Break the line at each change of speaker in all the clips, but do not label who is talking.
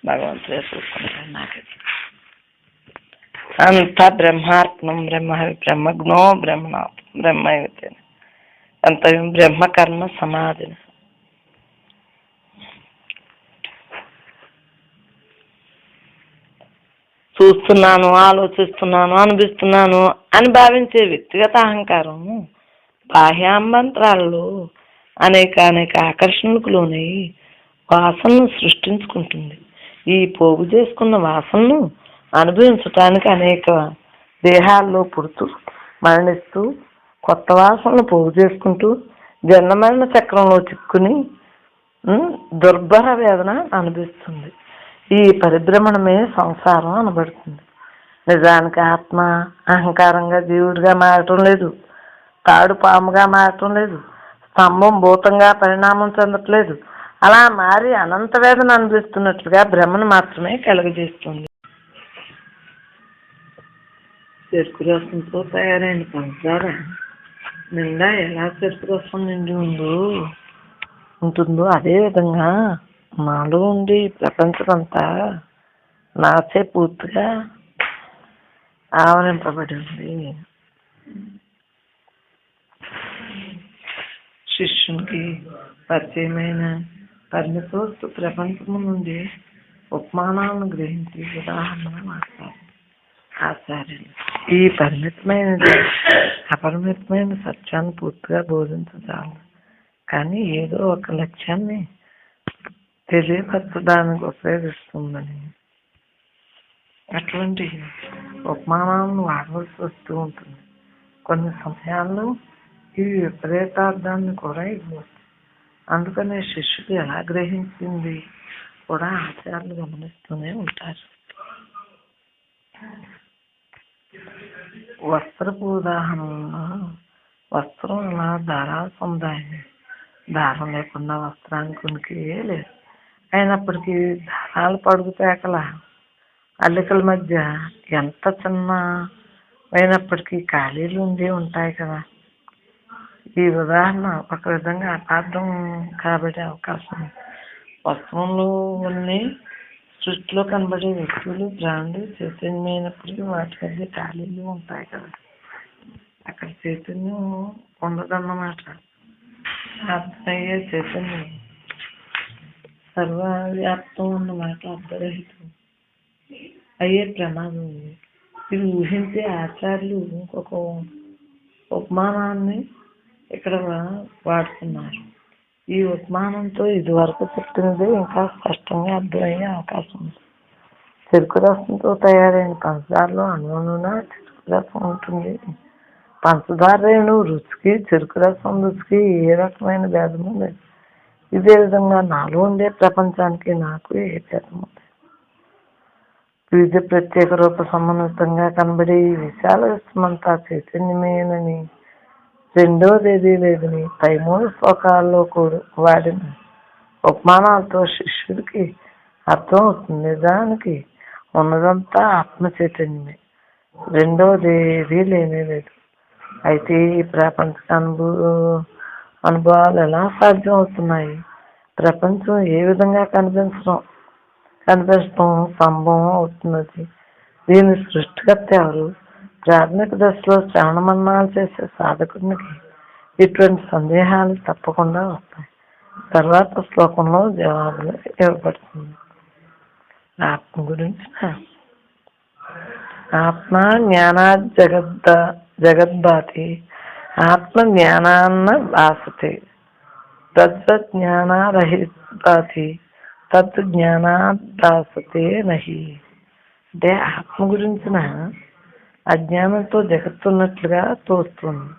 భగవంతుడే చూసుకుంటాడు. నాకైతే అంతా బ్రహ్మార్పణం, బ్రహ్మజ్ఞో బ్రహ్మనాథం బ్రహ్మైతే అంత బ్రహ్మకర్మ సమాధిని. చూస్తున్నాను, ఆలోచిస్తున్నాను, అనిపిస్తున్నాను అని భావించే వ్యక్తిగత అహంకారం బాహ్యాంబంతరాలలో అనేక ఆకర్షణలకు లోనై వాసనను సృష్టించుకుంటుంది. ఈ పోగు చేసుకున్న వాసనను అనుభవించటానికి అనేక దేహాల్లో పుడుతూ మరణిస్తూ కొత్త వాసనలు పోగు చేసుకుంటూ జన్మమరణ చక్రంలో చిక్కుని దుర్భర వేదన అనుభవిస్తుంది. ఈ పరిభ్రమణమే సంసారం అనబడుతుంది. నిజానికి ఆత్మ అహంకారంగా జీవుడిగా మారటం లేదు, తాడు పాముగా మారటం లేదు, స్తంభం భూతంగా పరిణామం చెందట్లేదు. అలా మారి అనంత వేదన అనుభవిస్తున్నట్లుగా భ్రమను మాత్రమే కలుగజేస్తుంది. చెరుకు రసంతో తయారైన పంచదార నిండా ఎలా చెరుకు రసం నిండి ఉంటుందో అదేవిధంగా నాలో ఉండి ప్రపంచమంతా నాచే పూర్తిగా ఆవరింపబడి ఉంది. శిష్యునికి పరిచయమైన పరిమితోస్తు ప్రపంచము నుండి ఉపమానాలను గ్రహించి ఉదాహరణగా మాట్లాడారు ఆచార్యులు. ఈ పరిమితమైనది అపరిమితమైన సత్యాన్ని పూర్తిగా బోధించజాలి, కానీ ఏదో ఒక లక్ష్యాన్ని తెలియపరచడానికి ఉపయోగిస్తుందని అటువంటి ఉపమానాలను వాడవలసి వస్తూ ఉంటుంది. కొన్ని సమయాల్లో ఈ విపరీతార్థాన్ని కూడా ఇవ్వచ్చు. అందుకనే శిష్యుడు ఎలా గ్రహించింది కూడా ఆచార్యులు గమనిస్తూనే ఉంటారు. వస్త్రపు ఉదాహరణలో వస్త్రం అలా దారాల సముదాయం, దారం లేకుండా వస్త్రానికి ఉనికియే లేదు. అయినప్పటికీ దారాలు పడుగు పేకల అల్లికల మధ్య ఎంత చిన్న అయినప్పటికీ ఖాళీలు ఉండి ఉంటాయి కదా. ఈ ఉదాహరణ ఒక విధంగా అపార్థం కాబట్టే అవకాశం ఉంది. వస్త్రంలో ఉన్న సృష్టిలో కనబడే వ్యక్తులు బ్రాండ్ చైతన్యమైనప్పటికీ వాటి మధ్య ఖాళీలు ఉంటాయి కదా. అక్కడ చైతన్యం ఉండదన్నమాట. అర్థమయ్యే చైతన్యం సర్వవ్యాప్తం ఉన్నమాట, అర్ధరహితం అయ్యే ప్రమాదం ఉంది. ఇది ఊహించే ఆచార్యులు ఇంకొక ఉపమానాన్ని ఇక్కడ వాడుతున్నారు. ఈ ఉపమానంతో ఇదివరకు చెప్పినదే ఇంకా స్పష్టంగా అర్థమయ్యే అవకాశం ఉంది. చెరుకు రసంతో తయారైన పంచదారలో అణువున చెరుకు రసం ఉంటుంది. పంచదార రేణు రుచికి చెరుకు రసం రుచికి ఏ రకమైన భేదము లేదు. ఇదే విధంగా నాలో ఉండే ప్రపంచానికి నాకు ఏ భేదము లేదు. వివిధ ప్రత్యేక రూప సమన్వితంగా కనబడే ఈ విశాల విశ్వమంతా చైతన్యమేనని, రెండోదేదీ లేదని పై 3 శ్లోకాల్లో వాడిన ఉపమానాలతో శిష్యుడికి అర్థం అవుతుంది. నిజానికి ఉన్నదంతా ఆత్మ చైతన్యమే, రెండోదేదీ లేనే లేదు. అయితే ఈ ప్రాపంచిక అనుభవాలు ఎలా సాధ్యం అవుతున్నాయి? ప్రపంచం ఏ విధంగా కనిపించడం సంభవం అవుతున్నది? దీని సృష్టికర్త ఎవరు? ప్రాథమిక దశలో శ్రవణ మననాలు చేసే సాధకునికి ఇటువంటి సందేహాలు తప్పకుండా వస్తాయి. తర్వాత శ్లోకంలో జవాబులు ఇవ్వబడుతుంది. ఆత్మ గురించి ఆత్మ జ్ఞానా జగద్భాతి, ఆత్మ జ్ఞానాన్న భాసతే, తద్జ్ఞానారహితాతి, తత్ జ్ఞానాద్భాసతే నహి. అంటే ఆత్మ గురించిన అజ్ఞానంతో జగత్తున్నట్లుగా తోస్తుంది.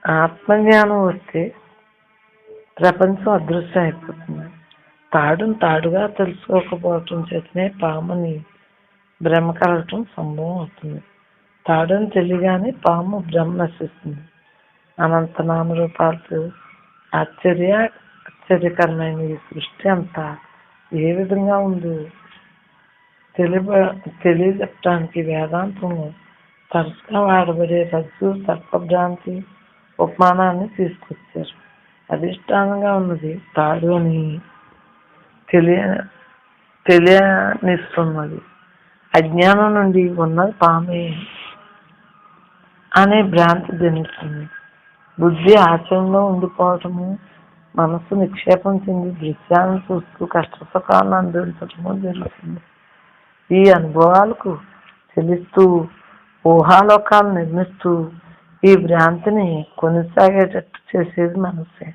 ఆత్మజ్ఞానం వస్తే ప్రపంచం అదృశ్యం అయిపోతుంది. తాడును తాడుగా తెలుసుకోకపోవటం చేతనే పాముని భ్రమ కలగటం సంభవం అవుతుంది. తాడుని తెలియగానే పాము భ్రమ నశిస్తుంది. అనంత నామరూపాలతో ఆశ్చర్యకరమైన ఈ సృష్టి అంతా ఏ విధంగా ఉందో తెలియజెప్పడానికి వేదాంతంలో తరచుగా వాడబడే రజ్జు సర్పభ్రాంతి ఉపమానాన్ని తీసుకొచ్చారు. అధిష్టానంగా ఉన్నది తాడు అని తెలియ తెలియనిస్తున్నది. అజ్ఞానం నుండి ఉన్నది పామే అనే భ్రాంతి జనిస్తుంది. బుద్ధి ఆచరణలో ఉండిపోవటము, మనస్సు నిక్షేపం చెంది దృశ్యాలను చూస్తూ కష్టసుఖాలను అనుభవించటము జరుగుతుంది. ఈ అనుభవాలకు చెలిస్తూ ఊహాలోకాలు నిర్మిస్తూ ఈ భ్రాంతిని కొనసాగేటట్టు చేసేది మనస్సే.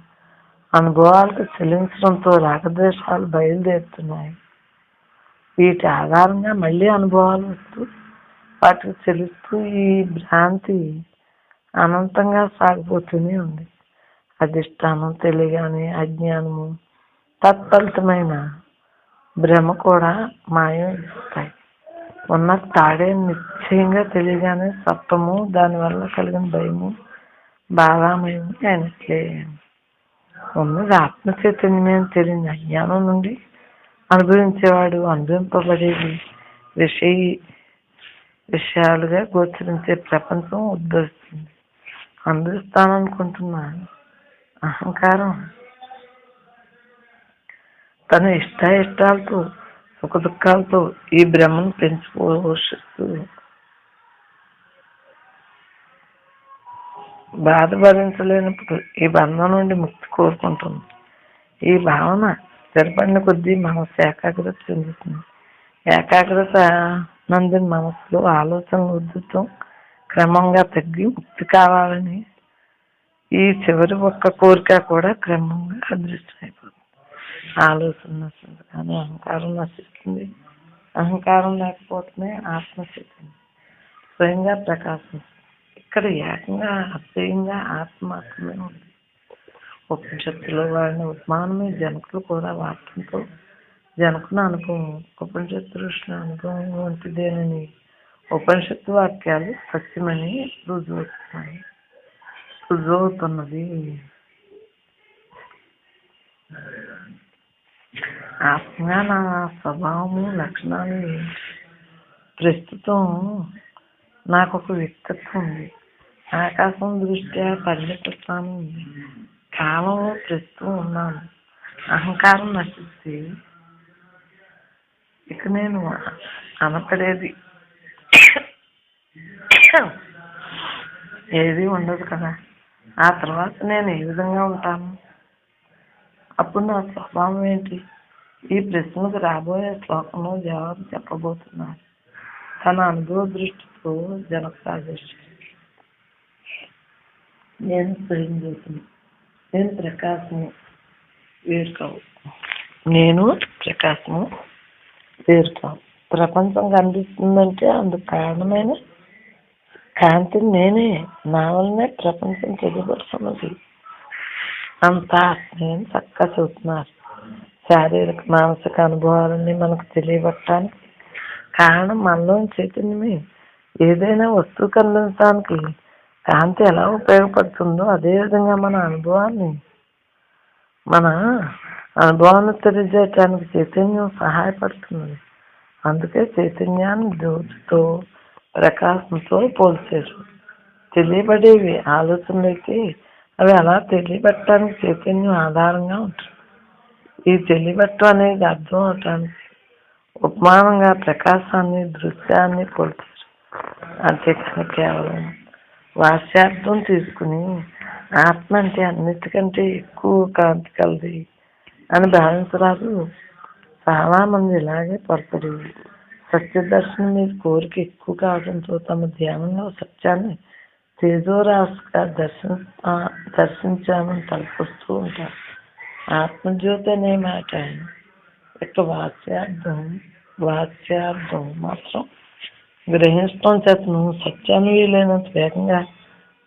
అనుభవాలకు చెల్లించడంతో రాగద్వేషాలు బయలుదేరుతున్నాయి. వీటి ఆధారంగా మళ్ళీ అనుభవాలు వస్తూ వాటికి చెల్లిస్తూ ఈ భ్రాంతి అనంతంగా సాగిపోతూనే ఉంది. అధిష్టానం, తెలియగానే అజ్ఞానము, తత్ఫలితమైన భ్రమ కూడా మాయమైపోతాయి. ఉన్న తాడే నిశ్చయంగా తెలియగానే సత్వము, దానివల్ల కలిగిన భయము బాధామయము అయినట్లే. ఉన్నది ఆత్మ చైతన్యమే అని తెలియని అజ్ఞానం నుండి అనుభవించేవాడు అనుభవింపబడేది విషయాలుగా గోచరించే ప్రపంచం ఉద్భవిస్తుంది. అనుభవిస్తాననుకుంటున్న అహంకారం తన ఇష్టాలతో సుఖదుఖాలతో ఈ భ్రమను పెంచి పోషిస్తూ బాధ భరించలేనప్పుడు ఈ బంధం నుండి ముక్తి కోరుకుంటుంది. ఈ భావన స్థిరపడిన కొద్దీ మనసు ఏకాగ్రత చెందుతుంది. ఏకాగ్రత నందిన మనసులో ఆలోచనల ఉద్ధృతం క్రమంగా తగ్గి ముక్తి కావాలని ఈ చివరి ఒక్క కోరిక కూడా క్రమంగా అదృష్టమైపోతుంది. ఆలోచన నశిస్తుంది, కానీ అహంకారం నశిస్తుంది. అహంకారం లేకపోతేనే ఆత్మ చైతన్యం స్వయంగా ప్రకాశిస్తుంది. ఇక్కడ ఏకంగా అక్షయంగా ఆత్మ మాత్రమే ఉంది. ఉపనిషత్తులో వాడిన ఉపమానమే జనకులు కూడా వాక్యంతో జనకుని అనుభవం ఉపనిషత్తు ఋషుల అనుభవం వంటిదేనని ఉపనిషత్తు వాక్యాలు సత్యమని రుజువుతున్నది. ఆత్మగా నా స్వభావము లక్షణాలు ప్రస్తుతం నాకు ఒక వ్యక్తిత్వం ఉంది. ఆకాశం దృష్ట్యా పరిమితత్వం ఉంది. కాలంలో ప్రస్తుతం ఉన్నాను. అహంకారం నశిస్తే ఇక నేను అనపడేది ఏది ఉండదు కదా. ఆ తర్వాత నేను ఏ విధంగా ఉంటాను? అప్పుడు నా స్వభావం ఏంటి? ఈ ప్రశ్నకు రాబోయే శ్లోకంలో జవాబు చెప్పబోతున్నారు తన అనుభవ దృష్టితో జనక రాజేష్. నేను స్వయం జ్యోతిని, నేను ప్రకాశము వేరు కావు. నేను ప్రకాశము వేరు కావు. ప్రపంచం కనిపిస్తుందంటే అందుకు కారణమైన కాంతిని నేనే. నా వల్లనే ప్రపంచం తెలియబడుతున్నది. అంతా ఆత్మీయం చక్కగా చెబుతున్నారు. శారీరక మానసిక అనుభవాలన్నీ మనకు తెలియబట్టడానికి కారణం మనలోని చైతన్యమే. ఏదైనా వస్తువు కనిపించడానికి కాంతి ఎలా ఉపయోగపడుతుందో అదేవిధంగా మన అనుభవాన్ని తెలియజేయటానికి చైతన్యం సహాయపడుతుంది. అందుకే చైతన్యాన్ని జ్యోతితో ప్రకాశంతో పోల్చారు. తెలియబడేవి ఆలోచనలు అయితే అవి అలా తెలియబట్టడానికి చైతన్యం ఆధారంగా ఉంటుంది. ఈ తెలియబట్టం అనేది అర్థం అవటానికి ఉపమానంగా ప్రకాశాన్ని దృశ్యాన్ని పోల్చారు. అంతేకాని కేవలం వాచ్యార్థం తీసుకుని ఆత్మ అంటే అన్నిటికంటే ఎక్కువ కాంతి కలది అని భావించరాదు. చాలా మంది ఇలాగే పొరపడి సత్యదర్శనం మీద కోరిక ఎక్కువ కావడంతో తమ ధ్యానంలో సత్యాన్ని తేజోరాశిగా దర్శించామని తలపొస్తూ ఉంటారు. ఆత్మజ్యోతి అనే మాట యొక్క వాచ్యార్థం మాత్రం గ్రహించడం చేతను సత్యాన్ని వీలైనంత వేగంగా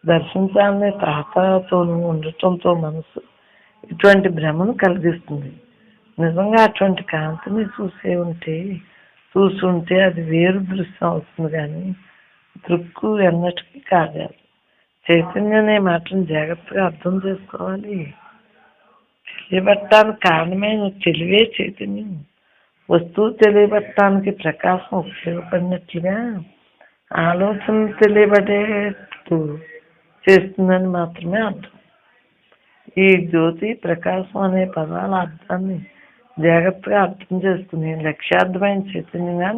దర్శించాలనే తాహతతోనూ ఉండటంతో మనసు ఇటువంటి భ్రమను కలిగిస్తుంది. నిజంగా అటువంటి కాంతిని చూస్తుంటే అది వేరు దృశ్యం అవుతుంది, కానీ దృక్కు ఎన్నటికీ కాదు. చైతన్యం అనే మాటను జాగ్రత్తగా అర్థం చేసుకోవాలి. తెలియబట్టడానికి కారణమైన తెలివే చైతన్యం. వస్తువు తెలియబట్టడానికి ప్రకాశం ఉపయోగపడినట్లుగా ఆలోచన తెలియబడేట్టు చేస్తుందని మాత్రమే అర్థం. ఈ జ్యోతి ప్రకాశం అనే పదాల అర్థాన్ని జాగ్రత్తగా అర్థం చేసుకుని లక్ష్యార్థమైన చైతన్యంగా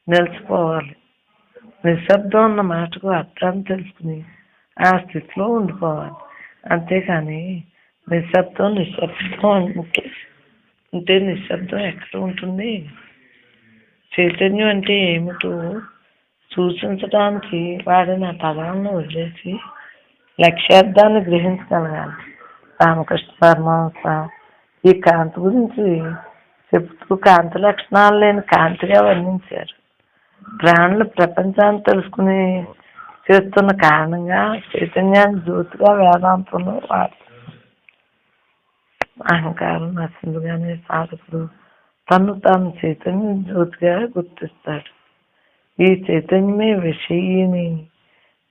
నిలిచిపోవాలి. నిశ్శబ్దం ఉన్న మాటకు అర్థాన్ని తెలుసుకుని ఆ స్థితిలో ఉండిపోవాలి. అంతేకాని నిశ్శబ్దం అంటే నిశ్శబ్దం ఎక్కడ ఉంటుంది? చైతన్యం అంటే ఏమిటో సూచించడానికి వాడిన పదాలను వదిలేసి లక్ష్యార్థాన్ని గ్రహించగలగాలి. రామకృష్ణ పరమహంస ఈ కాంతి గురించి చెబుతూ కాంతి లక్షణాలు లేని కాంతిగా వర్ణించారు. ప్రాణులు ప్రపంచాన్ని తెలుసుకుని చేస్తున్న కారణంగా చైతన్యాన్ని జ్యోతిగా వేదాంతంలో వాడతారు. అహంకారం నశించగానే సాధకుడు తను తాను చైతన్యం జ్యోతిగా గుర్తిస్తాడు. ఈ చైతన్యమే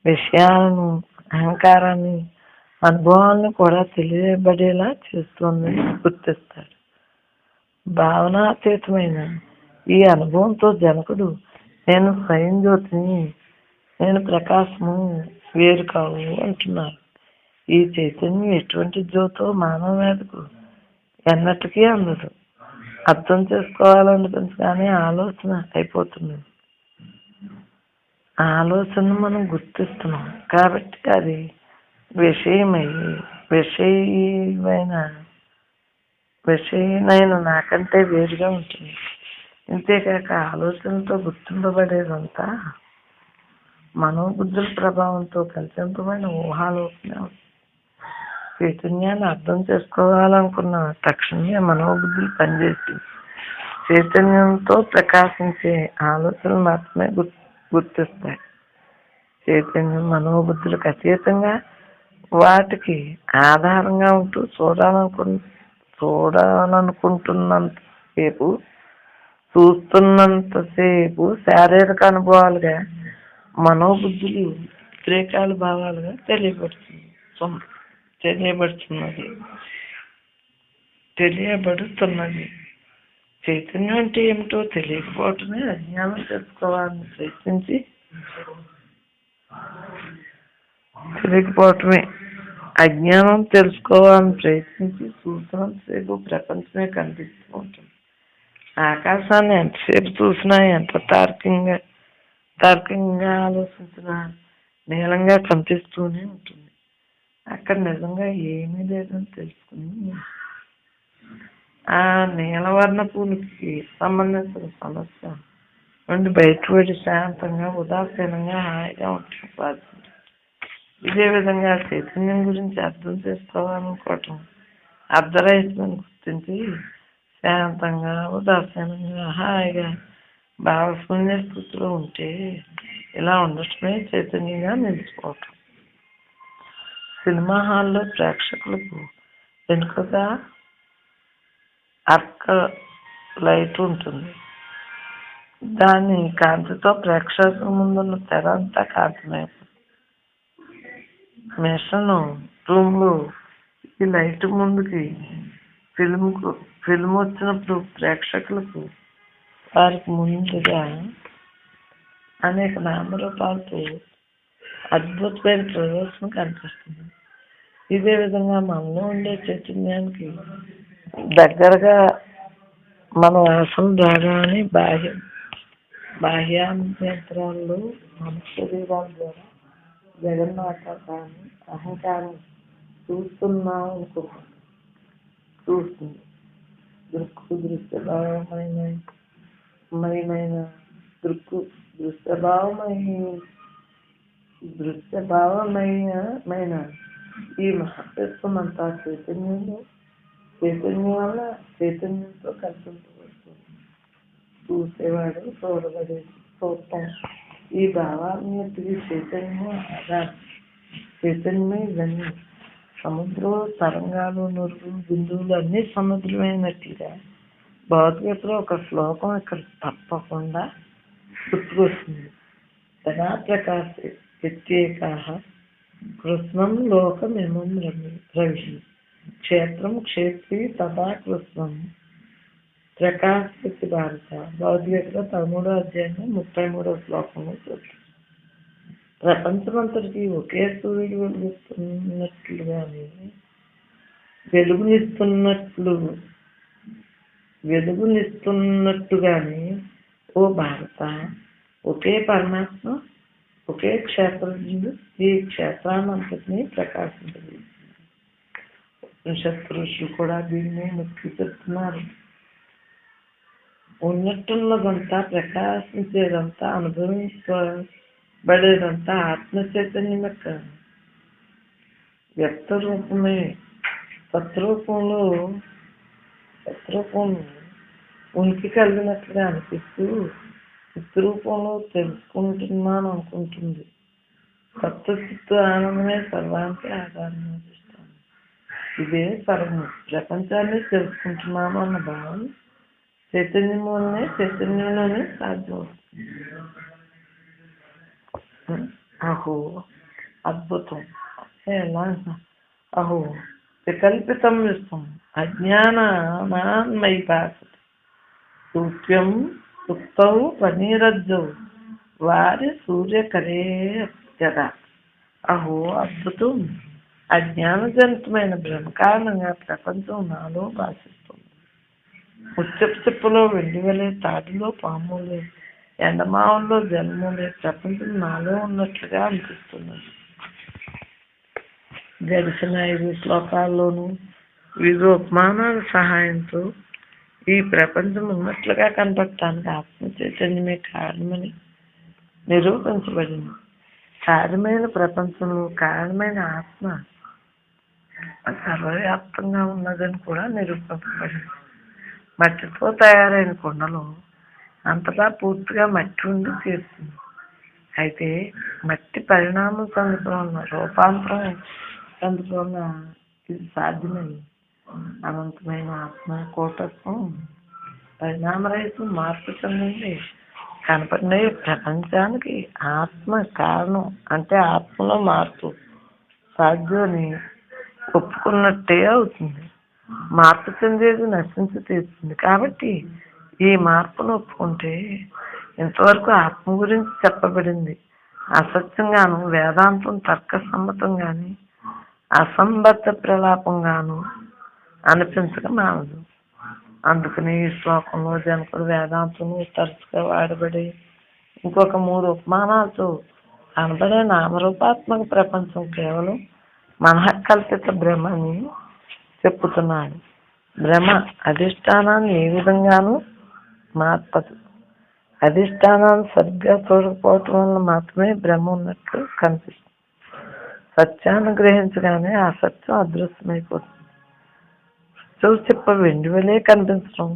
విషయాలను, అహంకారాన్ని, అనుభవాలను కూడా తెలియబడేలా చేస్తుందని గుర్తిస్తాడు. భావనాతీతమైన ఈ అనుభవంతో జనకుడు నేను స్వయం జ్యోతిని, నేను ప్రకాశము వేరు కావు అంటున్నారు. ఈ చైతన్యం ఎటువంటి జ్యోతో మానవ మీదకు ఎన్నటికీ అందదు. అర్థం చేసుకోవాలనిపించగానే ఆలోచన అయిపోతున్నది. ఆలోచన మనం గుర్తిస్తున్నాం కాబట్టి అది విషయమైన నాకంటే వేరుగా ఉంటుంది. ఇంతేకాక ఆలోచనతో గుర్తింపబడేదంతా మనోబుద్ధుల ప్రభావంతో కల్పింపబడిన ఊహాలోచన. చైతన్యాన్ని అర్థం చేసుకోవాలనుకున్న తక్షణమే మనోబుద్ధులు పనిచేసి చైతన్యంతో ప్రకాశించే ఆలోచనలు మాత్రమే గుర్తిస్తాయి. చైతన్యం మనోబుద్ధులకు అతీతంగా వాటికి ఆధారంగా ఉంటూ చూస్తున్నంతసేపు శారీరక అనుభవాలుగా మనోబుద్ధులు ఉద్రేకాలు భావాలుగా తెలియబడుతున్నది. చైతన్యం అంటే ఏమిటో తెలియకపోవటమే అజ్ఞానం తెలుసుకోవాలని ప్రయత్నించి చూసినంతసేపు ప్రపంచమే కనిపిస్తూ ఉంటుంది. ఆకాశాన్ని ఎంతసేపు చూసినా, ఎంత తార్కికంగా ఆలోచించినా నీలంగా కనిపిస్తూనే ఉంటుంది. అక్కడ నిజంగా ఏమీ లేదని తెలుసుకుని ఆ నీలవర్ణపునికి సంబంధించిన సమస్య నుండి బయటపడి శాంతంగా, ఉదాసీనంగా, హాయిగా ఉంటుంది. ఇదే విధంగా చైతన్యం గురించి అర్థం చేసుకోవాలనుకోవటం అర్ధరహితమని గుర్తించి శాంతంగా, ఉదాసీనంగా, హాయిగా భావశూన్య స్థితిలో ఉంటే ఇలా ఉండటమే చైతన్యంగా నిలిచిపోవటం. సినిమా హాల్లో ప్రేక్షకులకు వెనుకగా అర్క లైట్ ఉంటుంది. దాని కాంతితో ప్రేక్షకుల ముందున్న తెర అంతా కాంతిమయం. మిషన్ రూమ్లో ఈ లైట్ ముందుకి ఫిల్మ్ వచ్చినప్పుడు ప్రేక్షకులకు వారికి ముందుగా అనేక నామరూపాలతో అద్భుతమైన ప్రదర్శన కనిపిస్తుంది. ఇదే విధంగా మనలో ఉండే చైతన్యానికి దగ్గరగా మన వాసన ద్వారానే బాహ్యాంతరాల్లో మన శరీరాల ద్వారా జగన్నాథాన్ని అహంకారం చూస్తుంది. దృశ్యభావమైన ఈ మహత్వం అంతా చైతన్యం వల్ల చైతన్యంతో కల్పించబడుతుంది. చూసేవాడు చూడబడేది చూడటం ఈ భావాన్నిటికి చైతన్యమే ఆధారం. చైతన్యమే ఇవన్నీ. సముద్రం, తరంగాలు, నురుగులు, బిందువులు అన్నీ సముద్రమైనట్టుగా భౌతికతలో ఒక శ్లోకం ఇక్కడ తప్పకుండా గుర్తుకొస్తుంది. సదా ప్రకాశ ప్రత్యేకాః కృష్ణం లోకమిమం రవి క్షేత్రం క్షేత్రి తదా కృష్ణం ప్రకాశిత భారత. భౌతికతలో 13వ అధ్యాయం 33వ శ్లోకంలో చూస్తాం. ప్రపంచమంతటికి ఒకే సూర్యుడు వెలుగునిస్తున్నట్లు వెలుగునిస్తున్నట్టుగానే ఓ భారత, ఒకే పరమాత్మ, ఒకే క్షేత్రజ్ఞుడు ఈ క్షేత్రాన్నంతటినీ ప్రకాశించదు. ఉపనిషత్ ఋషులు కూడా దీన్ని నొక్కి చెప్తున్నారు. ఉన్నట్టున్నదంతా, ప్రకాశించేదంతా, అనుభవించబడేదంతా ఆత్మ చైతన్యం యొక్క వ్యక్త రూపమే. సత్రూపంలో ఉనికి కలిగినట్లుగా అనిపిస్తూ చిత్రూపంలో తెలుసుకుంటున్నాను అనుకుంటుంది. సత్వచిత్తు ఆనందమే సర్వానికి ఆధారం. ఇదే సర్వం. ప్రపంచాన్ని తెలుసుకుంటున్నాను అన్న భావం చైతన్యంలోనే సాధ్యమవుతుంది. అహో అద్భుతం. ఎలా అహో వికల్పితం విశ్వం అజ్ఞానాన్మయి భాసతే సూక్ష్యం సుప్తౌ పనీరజ్జౌ వారి సూర్యకరే యదా. అహో అద్భుతం. అజ్ఞానజనితమైన భ్రమ కారణంగా ప్రపంచం నాలో భాషిస్తుంది. ముచ్చపు చెప్పులో వెండివలే, తాటిలో పాములే, ఎండమావుల్లో జన్మలే ప్రపంచం నాలో ఉన్నట్లుగా అనిపిస్తున్నది. గడిచిన 5 శ్లోకాల్లోనూ వివిధ ఉపమానాల సహాయంతో ఈ ప్రపంచం ఉన్నట్లుగా కనపడటానికి ఆత్మ చైతన్యమే కారణమని నిరూపించబడింది. కార్యమైన ప్రపంచంలో కారణమైన ఆత్మ సర్వవ్యాప్తంగా ఉన్నదని కూడా నిరూపించబడింది. మట్టితో తయారైన కుండలో అంతటా పూర్తిగా మట్టి ఉండి తీరుతుంది. అయితే మట్టి పరిణామం చెందుతున్న రూపాంతరం చెందుతున్న ఇది సాధ్యమని అనంతమైన ఆత్మ కూటస్థం పరిణామరహితం మార్పు చెందింది కనపడిన ప్రపంచానికి ఆత్మ కారణం. అంటే ఆత్మలో మార్పు సాధ్యమని ఒప్పుకున్నట్టే అవుతుంది. మార్పు చెందేది నశించి తీరుతుంది. కాబట్టి ఈ మార్పును ఒప్పుకుంటే ఇంతవరకు ఆత్మ గురించి చెప్పబడింది అసత్యంగాను, వేదాంతం తర్కసమ్మతంగాని, అసంబద్ధ ప్రలాపంగాను అనిపించక మానదు. అందుకని ఈ శ్లోకంలో జనకుడు వేదాంతము తరచుగా వాడబడి ఇంకొక 3 ఉపమానాలతో కనబడే నామరూపాత్మక ప్రపంచం కేవలం మనఃకల్పిత భ్రమ అని చెప్పుతున్నాడు. భ్రమ అధిష్టానాన్ని ఏ విధంగానూ మార్పదు. అధిష్టానాన్ని సరిగ్గా చూడకపోవటం వల్ల మాత్రమే భ్రమ ఉన్నట్లు కనిపిస్తుంది. సత్యాన్ని గ్రహించగానే ఆ సత్యం అదృశ్యమైపోతుంది. చెప్ప వెండివలే కనిపించడం,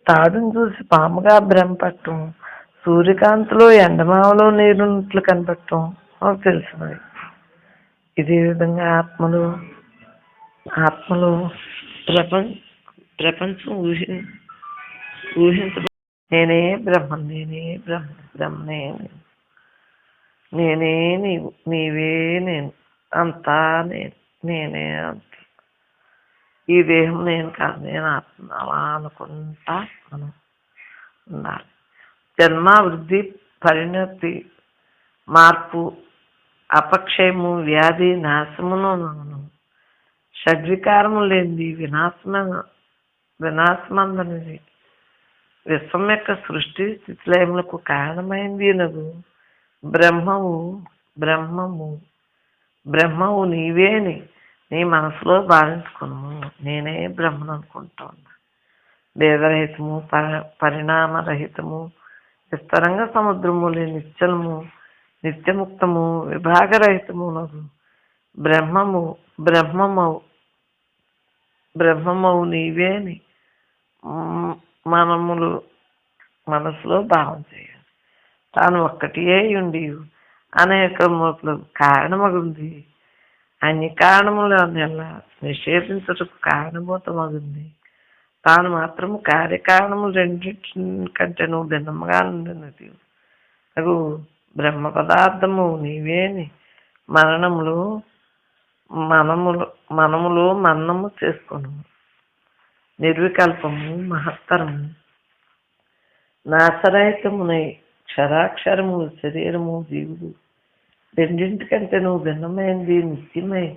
తాడును చూసి పాముగా భ్రమపట్టడం, సూర్యకాంతిలో ఎండమావలో నీరున్నట్లు కనపడటం మాకు తెలిసినవి. ఇదే విధంగా ఆత్మలో ప్రపంచం ఊహించ నేనే బ్రహ్మ, బ్రహ్మనే నేనే నీవు, నీవే నేను, అంతా నేనే అంత. ఈ దేహం నేను కాదు, నేను ఆత్మ అలా అనుకుంటా మనం ఉండాలి. జన్మ, వృద్ధి, పరిణతి, మార్పు, అపక్షయము, వ్యాధి, నాశమును షడ్వికారము లేనిది వినాశమందనిది విశ్వం యొక్క సృష్టి స్థితిలయములకు కారణమైంది నగు బ్రహ్మము నీవేని నీ మనసులో భావించుకును. నేనే బ్రహ్మను అనుకుంటా ఉన్నా. భేదరహితము, పరిణామరహితము, విస్తరంగ సముద్రము లేని నిశ్చలము, నిత్యముక్తము, విభాగరహితము నగు బ్రహ్మమవు నీవేని మనసులో భావం చేయాలి. తాను ఒక్కటి ఉండి అనేక మూర్తులకు కారణమగుంది, అన్ని కారణములనెల్లా నిషేధించుటకు కారణభూతమగుంది. తాను మాత్రము కార్యకారణములు రెండింటి కంటేను భిన్నముగా ఉండినది. అగు బ్రహ్మ పదార్థము నీవేని మనములో మన్నము చేసుకును. నిర్వికల్పము, మహత్తరము, నాశరహితమునై క్షరాక్షరములు, శరీరము, జీవుడు రెండింటికంటే నువ్వు భిన్నమైంది, నిత్యమై,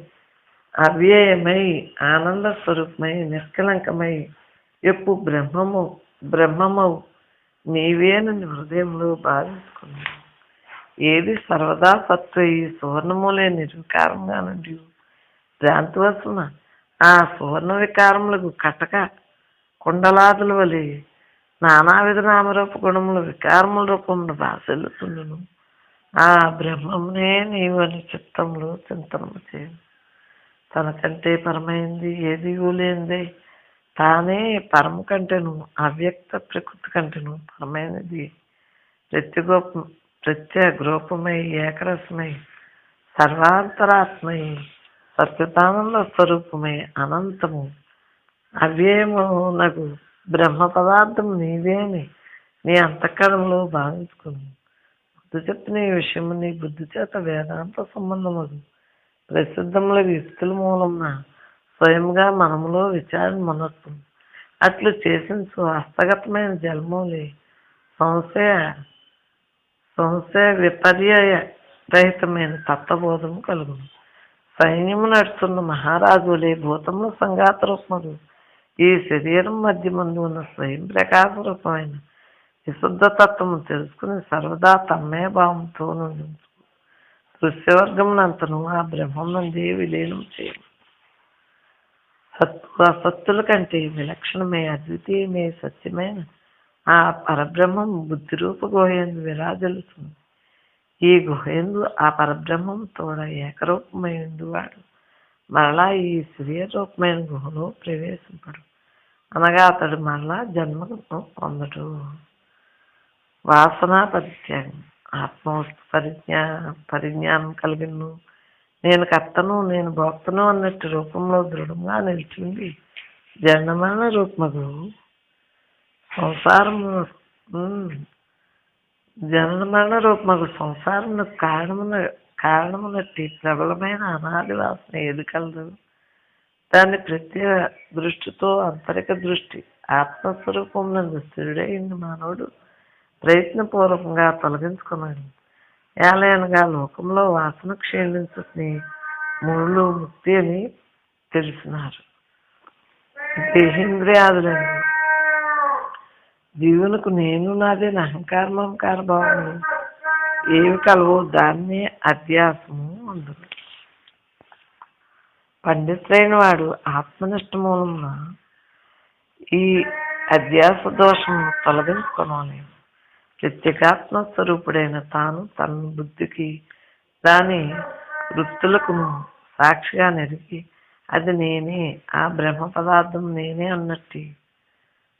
అవ్యయమై, ఆనంద స్వరూపమై, నిష్కలంకమై, ఎప్పు బ్రహ్మమవు నీవేనని హృదయంలో భావించుకున్నాను. ఏది సర్వదా సత్తు ఈ సువర్ణములే నిర్వికారంగా నుండి భ్రాంతివశమున ఆ సువర్ణ వికారములకు కటక కుండలాదుల వలె నానావిధ నామరూప గుణముల వికారముల రూపమును భాషలుతుండును. ఆ బ్రహ్మమునే నీవు అని చిత్తంలో చింతనము చేయు. తనకంటే పరమైంది ఏది లేనిదే తానే పరము కంటేను అవ్యక్త ప్రకృతి కంటేను పరమైనది ప్రత్యేగరూపమై ఏకరసమై సర్వాంతరాత్మై సత్యతానంద స్వరూపమై అనంతము అవ్యయమునకు బ్రహ్మ పదార్థము నీవే అని నీ అంతఃకరణలో భావించుకును. బుద్ధి చెప్పిన ఈ విషయము నీ బుద్ధి చేత వేదాంత సంబంధములు ప్రసిద్ధముల యుక్తుల మూలమున స్వయంగా మనములో విచారణ మనస్సు అట్లు చేసిన హస్తగతమైన జలములే సంశయ విపర్యయ రహితమైన తత్వబోధము కలుగును. సైన్యము నడుస్తున్న మహారాజులే భూతముల సంఘాత రూపములు ఈ శరీరం మధ్య ముందు ఉన్న స్వయం ప్రకాశ రూపమైన విశుద్ధ తత్వము తెలుసుకుని సర్వదా తన్మయ భావంతో నుండి దృశ్యవర్గమునంతను ఆ బ్రహ్మం నుండి విలీనం చేయము. అసత్తుల కంటే విలక్షణమే అద్వితీయమే సత్యమైన ఆ పరబ్రహ్మం బుద్ధి రూప గుహయందు విరాజలుతుంది. ఈ గుహయందు ఆ పరబ్రహ్మం తోడ ఏకరూపమై ఉండువాడు మరలా ఈ శరీర రూపమైన గుహలో ప్రవేశింపడు. అనగా అతడు మరలా జన్మను పొందడు. వాసన పరిత్యాగం ఆత్మవస్తు పరిజ్ఞానం కలిగిను. నేను కర్తను నేను భోక్తను అన్నట్టు రూపంలో దృఢంగా నిలిచింది జన్మన రూపమగు సంసారము జనన మరణ రూపమగు సంసారమును కారణమునట్టి ప్రబలమైన అనాది వాసన ఏది కలదు. దాన్ని ప్రత్యేక దృష్టితో అంతరిక దృష్టి ఆత్మస్వరూపం నందు స్థిరుడైన మానవుడు ప్రయత్నపూర్వకంగా తొలగించుకున్నాడు. ఏలయనగా లోకంలో వాసన క్షీణించుని మూలు ముక్తి అని తెలిసినారు. దేహేంద్రియాదులను జీవునకు నేను నాదేని అహంకార భావము ఏవి కలవో దాన్నే అధ్యాసము అందుకు. పండితులైన వాడు ఆత్మనిష్ట మూలమున ఈ అధ్యాస దోషము తొలగించుకోవాలి. ప్రత్యేకాత్మ స్వరూపుడైన తాను తన బుద్ధికి దాని వృత్తులకు సాక్షిగా నెరిగి అది నేనే ఆ బ్రహ్మ పదార్థం నేనే అన్నట్టు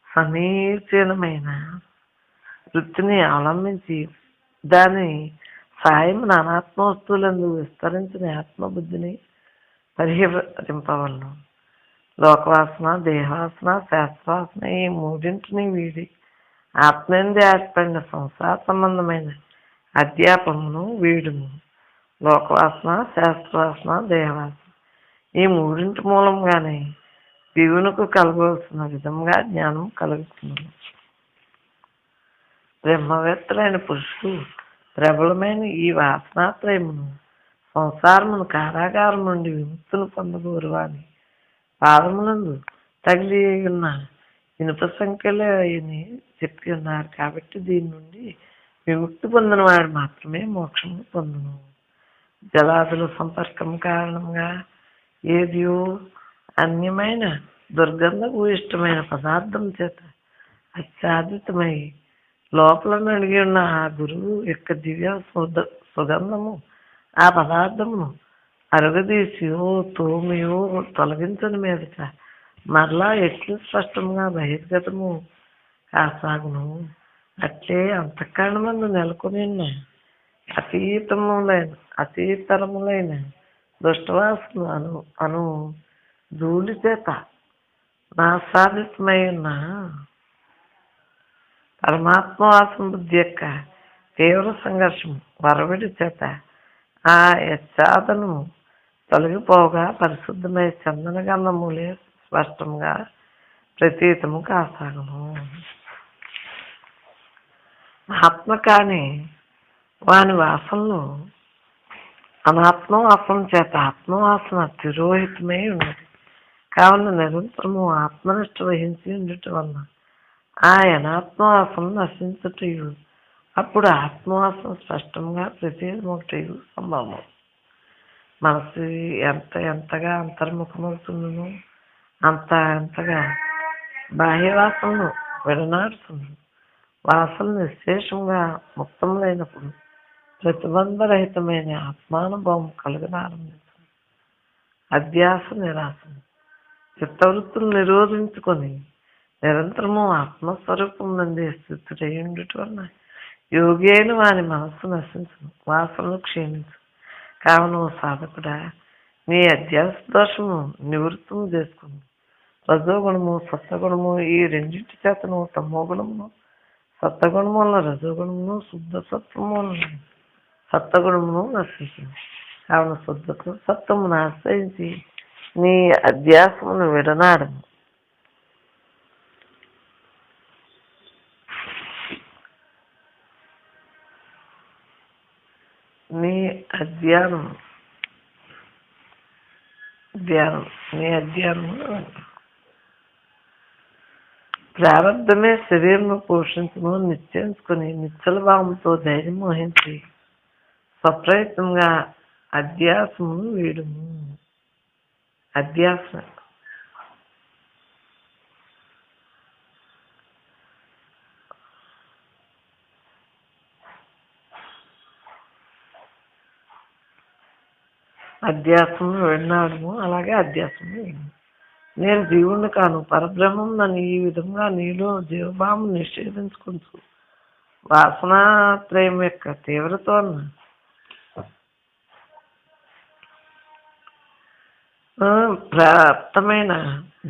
సమీచీనమైన వృత్తిని అవలంబించి దాని సాయమున అనాత్మ వస్తువులందు విస్తరించిన ఆత్మబుద్ధిని పరిహరింపవలను. లోకవాసన దేహవాసన శాస్త్రవాసన ఈ మూడింటిని వీడి ఆత్మేంద్రి ఏర్పడిన సంసార సంబంధమైన అధ్యాపమును వీడును. లోకవాసన శాస్త్రవాసన దేహవాసన ఈ మూడింటి మూలంగానే జీవునకు కలగవలసిన విధంగా జ్ఞానం కలుగుతుంది. బ్రహ్మవేత్తలైన పురుషులు ప్రబలమైన ఈ వాసనాత్రయమును సంసారమును కారాగారం నుండి విముక్తులు పొందగోరు వాని పాదములందు తగిలి ఉన్న ఇనుప సంఖ్యలో అని చెప్పి ఉన్నారు. కాబట్టి దీని నుండి విముక్తి పొందిన వాడు మాత్రమే మోక్షము పొందును. జలాదుల సంపర్కం కారణంగా ఏదియో అన్యమైన దుర్గంధకు ఇష్టమైన పదార్థం చేత ఆచ్ఛాదితమై లోపల నడిగి ఉన్న ఆ గురువు యొక్క దివ్య సుగంధము ఆ పదార్థమును అరుగదీసియో తోమియో తొలగించని మీదట మరలా ఎట్లు స్పష్టంగా బహిర్గతము కాసాగును. అట్లే అంతఃకరణమందు నెలకొని అతీతరములైన దుష్టవాసన అను ధూళి చేత నాసాదితమై ఉన్న పరమాత్మవాసన బుద్ధి యొక్క తీవ్ర సంఘర్షం వరవిడి చేత ఆ యచ్ఛాదను తొలగిపోగా పరిశుద్ధమై చందన గంధములే స్పష్టంగా ప్రతీతము కాసాగును. ఆత్మ కాని వాని వాసనలు అనాత్మవాసన చేత ఆత్మవాసన తిరోహితమై ఉన్నది. కావున నిరంతరము ఆత్మనిష్ట వహించి ఉండటం వలన ఆయన ఆత్మవాసం నశించుటయు అప్పుడు ఆత్మవాసం స్పష్టంగా ప్రతిమొకటయు సంభవం. మనసు ఎంతగా అంతర్ముఖమవుతుందో అంతగా బాహ్యవాసనను విడనాడుతుంది. వాసన నిశ్శేషంగా ముక్తములైనప్పుడు ప్రతిబంధరహితమైన ఆత్మానుభవం కలుగనారంభించింది. అధ్యాస నిరాశం చిత్తవృత్తులు నిరోధించుకొని నిరంతరము ఆత్మస్వరూపం నందే స్థితుడయుండుట వలన యోగి అయిన వాని మనస్సు నశించను, వాసనలు క్షీణించు. కావున సాధకుడా, నీ అధ్యాస దోషము నివృత్తము చేసుకుని రజోగుణము సత్వగుణము ఈ రెండింటి చేతను తమోగుణమును, సత్వగుణము వలన రజోగుణమును, శుద్ధ సత్వము సత్వగుణమును నశించింది. కావున శుద్ధ సత్వమును ఆశ్రయించి నీ అధ్యాసమును విడనాడము. నీ అధ్యానము ప్రారంభమే శరీరము పోషించను నిశ్చయించుకుని నిశ్చల భావంతో ధైర్యం వహించి స్వప్రయత్నంగా అధ్యాసమును వీడుము. అధ్యాస అధ్యాసమును విన్నాడము, అలాగే అధ్యాసము విను. నేను జీవుని కాను, పరబ్రహ్మం నన్ను ఈ విధంగా నీలో జీవభావం నిషేధించుకుంటూ వాసనాత్రయం యొక్క తీవ్రత ప్రాప్తమైన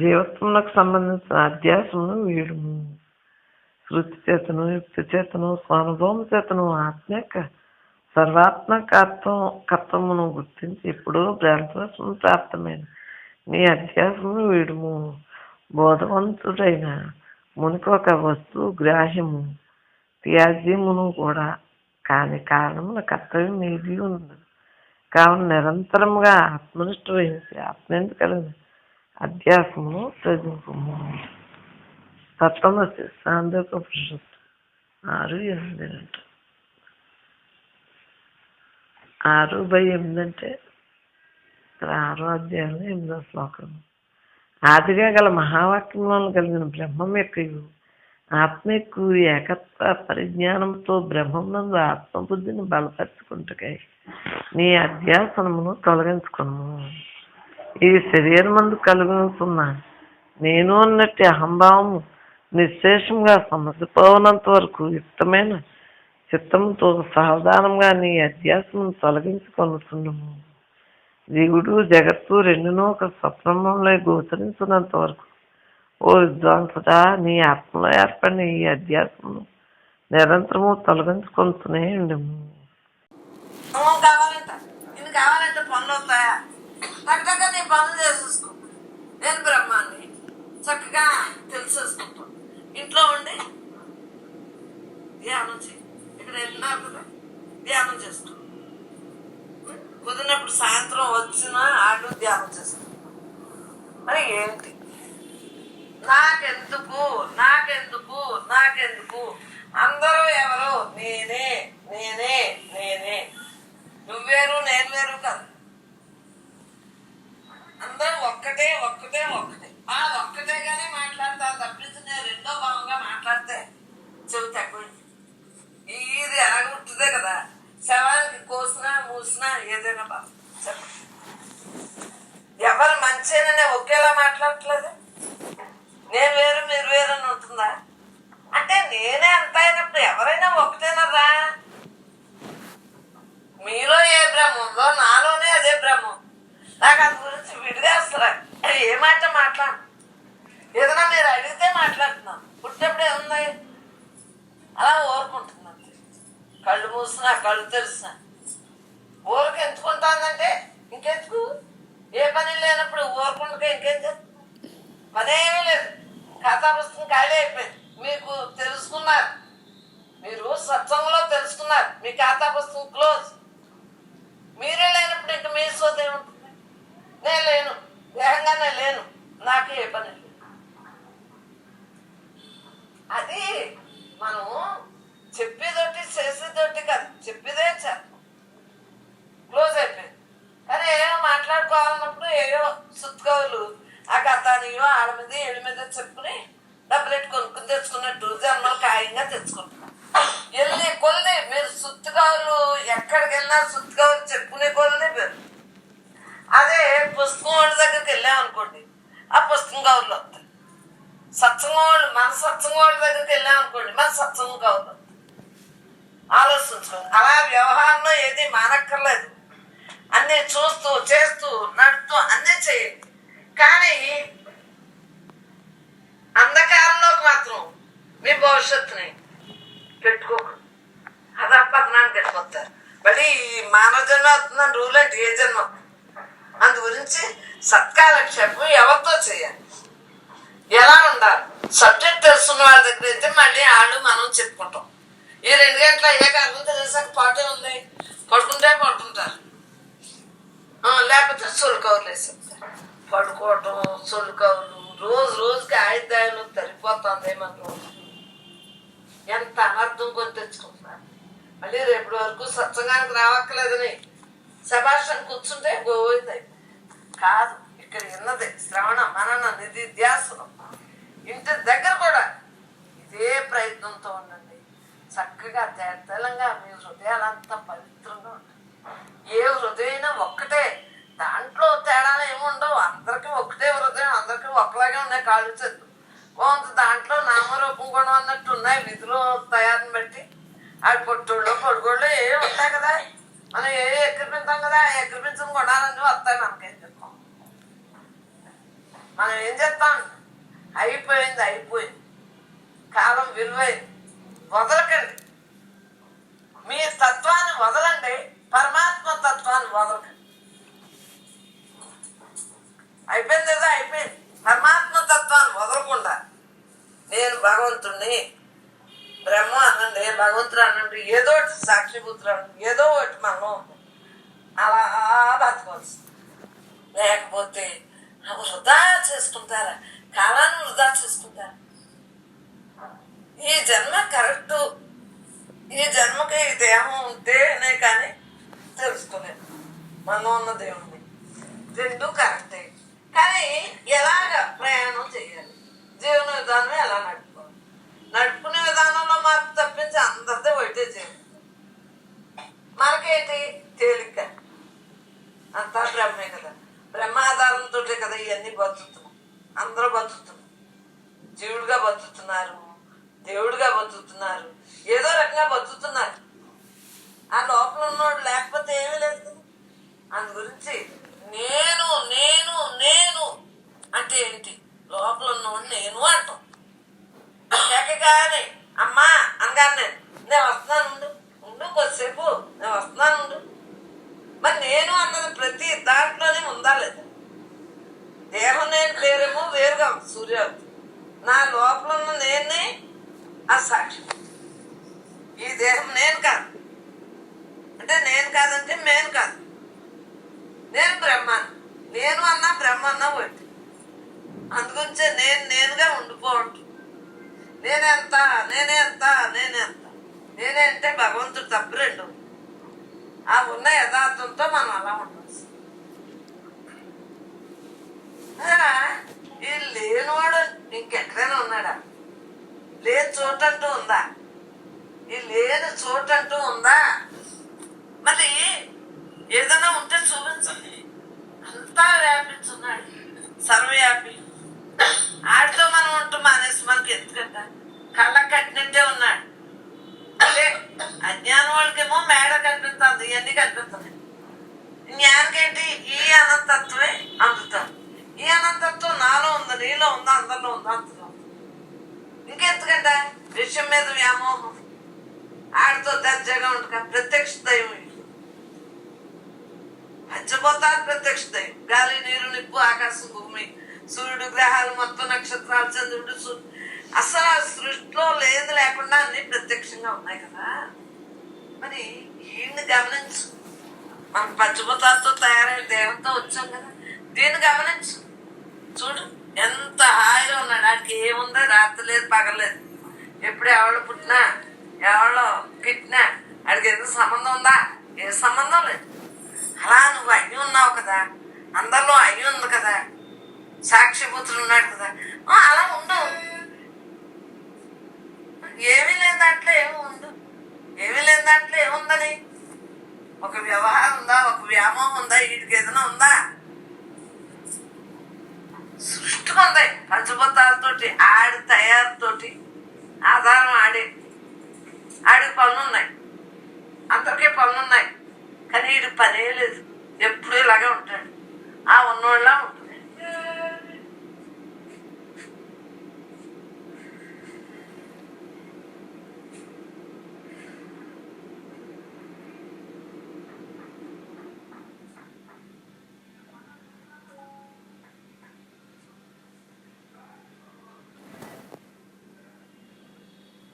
జీవత్వములకు సంబంధించిన అధ్యాసమును వీడుము. శృతి చేతను, యుక్తి చేతను, స్వానుభవం చేతను ఆత్మ యొక్క సర్వాత్మకత్వమును గుర్తించి ఇప్పుడు భ్రాంతివశము ప్రాప్తమైన నీ అధ్యాసమును వీడుము. బోధవంతుడైన మునికి ఒక వస్తువు గ్రాహ్యము త్యాజ్యమును కూడా కాని కారణమున కర్తవ్యం ఏది ఉండదు. కావున నిరంతరముగా ఆత్మనిష్ట వహించి ఆత్మేందు కలిగిన అధ్యాసమును త్యజింపుము. తత్వమసి సాందోపనిషత్తు 6:8 అంట. 6/8 అంటే 6వ అధ్యాయంలో 8వ శ్లోకం. ఆదిగా గల మహావాక్యంలో కలిగిన బ్రహ్మం యొక్క ఆత్మ యొక్క ఏకత్వ పరిజ్ఞానంతో బ్రహ్మమునందు ఆత్మబుద్ధిని బలపరుచుకుంటకై నీ అధ్యాసనమును తొలగించుకును. ఈ శరీరమందు కలుగుతున్న నేను అన్నట్టు అహంభావము నిశ్శేషంగా సమసిపోవనంత వరకు యుక్తమైన చిత్తంతో సావధానంగా నీ అధ్యాసమును తొలగించుకొనుచుండుము. జీవుడు జగత్తు రెండునూ ఒక స్వప్నంలో గోచరించినంత వరకు ఓ విద్వాంసుడా, నీ ఆత్మలో ఏర్పడిన ఈ అధ్యాసమును నిరంతరము తొలగించుకుంటూనే ఉండము. కావాలంటే పనులు అవుతాయా? చక్కగా నీ పనులు చేసేసుకో. నేను బ్రహ్మాన్ని చక్కగా తెలిసేసుకుంటాను. ఇంట్లో ఉండి ధ్యానం చేయి. ఇక్కడ వెళ్ళినారు కదా, ధ్యానం చేసుకో. కుదిరినప్పుడు సాయంత్రం వచ్చినా ఆడు ధ్యానం చేస్తాను. మరి ఏంటి నాకెందుకు నాకెందుకు నాకెందుకు? అందరూ ఎవరు? నేనే నేనే నేనే. నువ్వేరు నేను వేరు కాదు. అందరూ ఒక్కటే ఒక్కటే ఒక్కటే. ఆ ఒక్కటేగానే మాట్లాడతాను తప్పించి నేను రెండో భావంగా మాట్లాడితే చెవి తక్కువ. ఇది ఎలాగుంటుందే కదా, శవానికి కోసినా మూసినా ఏదైనా బాధ చెప్పండి. ఎవరు మంచిగానే ఒకేలా మాట్లాడట్లేదు. నేను వేరు మీరు వేరు అని ఉంటుందా? అంటే నేనే అంత అయినప్పుడు ఎవరైనా ఒకటేనరా? మీలో ఏ బ్రహ్మం ఉందో నాలోనే అదే బ్రహ్మం. నాకు అందు గురించి విడిగా వస్తారా? ఏ మాట మాట్లాడు. ఏదైనా మీరు అడిగితే మాట్లాడుతున్నాను. పుట్టినప్పుడు ఏముంది? అలా ఊరుకుంటున్నాను. కళ్ళు మూసినా కళ్ళు తెరిసినా ఊరికి ఎంచుకుంటానంటే ఇంకెందుకు? ఏ పని లేనప్పుడు ఊరుకుంటుగా ఇంకేం చేస్తా? పనేమీ లేదు. ఖాతా పుస్తకం ఖాళీ అయిపోయింది. మీకు తెలుసుకున్నారు, మీరు సత్సంగంలో తెలుసుకున్నారు, మీ ఖాతా పుస్తకం క్లోజ్. మీరే లేనప్పుడు ఇంకా మీ సోద ఏముంటుంది? నేను లేను, దేహంగానే లేను. నాకు ఏ పని లేదు. అది మనం చెప్పేదొట్టి చేసేదొట్టి కాదు, చెప్పేదే చేస్తాం, క్లోజ్ అయిపోయింది. కానీ ఏమో మాట్లాడుకోవాలన్నప్పుడు ఏయో సుత్తుకోవాలి ఆ గతానియో ఆడ మీద ఏళ్ళ మీద చెప్పుకుని డబ్బులు ఎట్టు కొనుక్కుని తెచ్చుకున్నట్టు జన్మలు ఖాయంగా తెచ్చుకుంటున్నాం. వెళ్ళి కొల్లి మీరు సుత్తుకావులు ఎక్కడికి వెళ్ళినా సుత్తుకావులు చెప్పుకునే కొల్లి పేరు. అదే పుస్తకం వాళ్ళ దగ్గరికి వెళ్ళామనుకోండి, ఆ పుస్తకం కవర్లు వస్తాయి. సత్సంగం వాళ్ళు మన సత్సంగం వాళ్ళ దగ్గరికి వెళ్ళామనుకోండి, మన సత్సంగం కవర్లు వస్తాయి. ఆలోచించుకోండి. అలా వ్యవహారంలో ఏది మానక్కర్లేదు, అన్నీ చూస్తూ చేస్తూ నడుస్తూ అన్నీ చేయండి. కానీ అంధకారంలోకి మాత్రం మీ భవిష్యత్తుని పెట్టుకోకూడదు. అధపతనానికి వెళ్ళిపోతారు. మళ్ళీ ఈ మానవ జన్మ అవుతుందని రూల్ అంటే ఏ జన్మ. అందు గురించి సత్కాలక్షేపం ఎవరితో చేయాలి, ఎలా ఉండాలి, సబ్జెక్ట్ తెలుసుకున్న వాళ్ళ దగ్గర అయితే మళ్ళీ వాళ్ళు మనం చెప్పుకుంటాం. ఈ 2 గంటలు అయ్యాక అర్థం తెలిసాక పాటే ఉంది, పడుకుంటే పడుకుంటారు, లేకపోతే సొలుకవులు వేసేస్తారు. పడుకోవటం సొలుకవులు రోజు రోజుకి ఆయుధాలు తరిగిపోతుంది. మనం ఎంత అనర్థం కొని తెచ్చుకుంటున్నారు. మళ్ళీ రేపటి వరకు సత్సంగానికి రావక్కర్లేదని శభాషణ కూర్చుంటే గోవింది కాదు. ఇక్కడ ఉన్నది శ్రవణ మనన నిధిధ్యాసనం. ఇంటి దగ్గర కూడా ఇదే ప్రయత్నంతో ఉండండి. చక్కగా తేటతెలంగా మీ హృదయాలంతా పవిత్రంగా ఉంటుంది. ఏ హృదయం ఒక్కటే, దాంట్లో తేడాలు ఏముండవు. అందరికీ ఒకటే హృదయం, అందరికీ ఒకలాగే ఉన్నాయి కాళ్ళు చేతులు. కొంత దాంట్లో నామరూపం కూడా అన్నట్టు ఉన్నాయి విధులు తయారుని బట్టి. అది పొట్టోళ్ళు పొడుగోళ్ళు ఏ ఉంటాయి కదా, మనం ఏ ఎక్కిరిపించాం కదా, ఎక్కిరిపించిన కొనాలని వస్తాయి. మనకేం చెప్తాం, మనం ఏం చేస్తాం? అయిపోయింది అయిపోయింది, కాలం విలువైంది. వదలకండి, మీ తత్వాన్ని వదలండి, పరమాత్మ తత్వాన్ని వదలకండి. అయిపోయింది కదా, అయిపోయింది. పరమాత్మ తత్వాన్ని వదలకుండా నేను భగవంతుడిని, బ్రహ్మ అనండి, భగవంతుడు అనండి, ఏదో ఒకటి సాక్షిపుత్రుడు అనండి, ఏదో ఒకటి మనం అలా బతకవలసి. లేకపోతే వృధా చేసుకుంటారా, కాలాన్ని వృధా చేసుకుంటారా? ఈ జన్మ కరెక్టు, ఈ జన్మకి ఈ దేహం ఉంటేనే కానీ తెలుసుకోలేదు మనం ఉన్న దేవుణ్ణి. 2 కరెక్టే. కానీ ఎలాగ ప్రయాణం చేయాలి, జీవన విధానం ఎలా నడుపుకోవాలి, నడుపుకునే విధానంలో మార్పు తప్పించి అందరితో ఒకటే చేయాలి. మనకేంటి తేలిక, అంతా బ్రహ్మే కదా, బ్రహ్మాధారంతో కదా ఇవన్నీ బతుకుతున్నాం. అందరూ బతుకుతున్నాం, జీవుడుగా బతుకుతున్నారు, దేవుడిగా బతుకుతున్నారు, ఏదో రకంగా బతుకుతున్నారు. ఆ లోపల ఉన్నోడు లేకపోతే ఏమీ లేదు కదా. అందు గురించి నేను నేను నేను అంటే ఏంటి, లోపల ఉన్నవాడు నేను అంటాం. ఎక్కగానే అమ్మా అనగానే నేను వస్తున్నాను ఉండు, ఉండు కొద్దిసేపు నేను వస్తున్నాను ఉండు. మరి నేను అన్నది ప్రతి దాంట్లోనే ఉందా లేదా? దేహం నేను పేరేమో వేరుగా సూర్యవతి, నా లోపల ఉన్న నేనే ఆ సాక్షి. ఈ దేహం నేను కాదు అంటే నేను కాదంటే నేను కాదు, నేను బ్రహ్మాన్ని. నేను అన్నా బ్రహ్మ అన్నా ఒకటి. అందుగురించే నేను నేనుగా ఉండిపోవటం. నేనెంత నేనేంత నేనేంత నేనే అంటే భగవంతుడు తప్పు 2. ఆ ఉన్న యథార్థంతో మనం అలా ఉండవచ్చు. ఈ లేనివాడు ఇంకెక్కడైనా ఉన్నాడా? లేని చోటంటూ ఉందా? ఈ లేని చోటంటూ ఉందా? మరి ఏదైనా ఉంటే చూపించండి. అంతా వ్యాపించున్నాడు, సర్వవ్యాపి. ఆడితో మనం ఉంటాం మానేసి మనకి ఎందుకంట కళ్ళకు కట్టినట్టే ఉన్నాడు. అంటే అజ్ఞానం వాళ్ళకేమో మేడ కనిపిస్తుంది, ఇవన్నీ కనిపిస్తున్నాయి. జ్ఞానికేంటి ఈ అనంతత్వమే అందుతాం. ఈ అనంతత్వం నాలో ఉంది, నీలో ఉందా, అందరిలో ఉందా, అందులో ఉంది. ఇంకెందుకంట విషయం మీద వ్యామోహం. ఆడితో దర్జాగా ఉంటుంది ప్రత్యక్ష దైవం. పంచభూతాలు ప్రత్యక్ష దైవం. గాలి నీరు నిప్పు ఆకాశం భూమి సూర్యుడు గ్రహాలు మొత్తం నక్షత్రాలు చంద్రుడు అసలు ఆ సృష్టిలో లేదు లేకుండా అన్ని ప్రత్యక్షంగా ఉన్నాయి కదా. మరి ఈయన్ని గమనించు. మనం పంచభూతాలతో తయారైన దేవంతో వచ్చాం కదా, దీన్ని గమనించు. చూడు ఎంత హాయిగా ఉన్నాడు. ఆడికి ఏముందో రాత్రి లేదు పగలేదు. ఎప్పుడు ఎవళ్ళు పుట్టినా ఎవళ్ళు తిట్టినా ఆడికి ఎందుకు సంబంధం ఉందా? ఏ సంబంధం లేదు. అలా నువ్వు అయ్యి ఉన్నావు కదా, అందరిలో అయ్యి ఉంది కదా, సాక్షిపుత్రుడు ఉన్నాడు కదా, అలా ఉండు. ఏమీ లేని దాంట్లో ఏమి ఉండు, ఏమీ లేని దాంట్లో ఏముందని ఒక వ్యవహారం ఉందా, ఒక వ్యామోహం ఉందా, వీటికి ఏదైనా ఉందా? సృష్టి ఉంది పంచభూతాలతోటి, ఆడి తయారుతోటి ఆధారం ఆడికి పనులున్నాయి, అందరికీ పనులున్నాయి. కానీ వీడికి పనే లేదు, ఎప్పుడు ఇలాగే ఉంటాడు. ఆ ఉన్నోళ్ళ ఉంటుంది.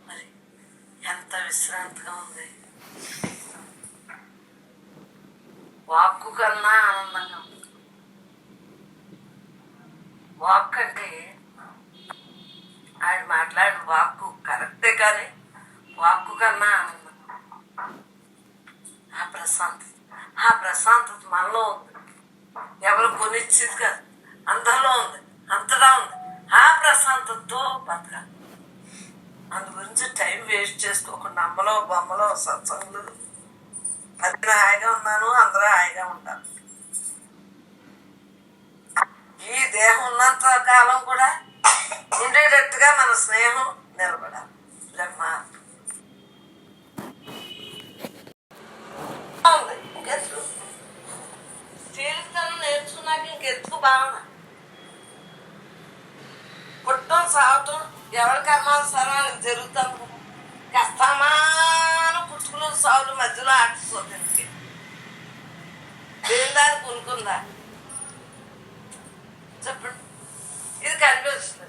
మరి ఎంత విశ్రాంతిగా ఉంది. వాక్కు కన్నా ఆనందంగా ఉంది. వాక్ అంటే ఆయన మాట్లాడిన వాక్కు కరెక్టే, కానీ వాక్కు కన్నా ఆనందంగా ఆ ప్రశాంతత మనలో ఉంది. ఎవరు కొనిచ్చేది కాదు, అందరిలో ఉంది, అంతటా ఉంది. ఆ ప్రశాంతతతో బతకాలి. అందు గురించి టైం వేస్ట్ చేసుకోకుండా అమ్మలో బొమ్మలో సత్సంగులు అది హాయిగా ఉన్నాను, అందరూ హాయిగా ఉంటారు. ఈ దేహం ఉన్నంత కాలం కూడా ఉండేటట్టుగా మన స్నేహం నిలబడాలి. బ్రహ్మ ఉంది. ఇంకెత్తు తేలితనం నేర్చుకున్నాక ఇంకెత్తుకు భావన. పుట్టం సాగటం ఎవరి కర్మానుసారం జరుగుతాం. కష్టమాను పుట్టుకులు సాగులు మధ్యలో ఆటిపోతుంది. దేని దానికి ఉనుకుందా చెప్పండి? ఇది కనిపిస్తుంది,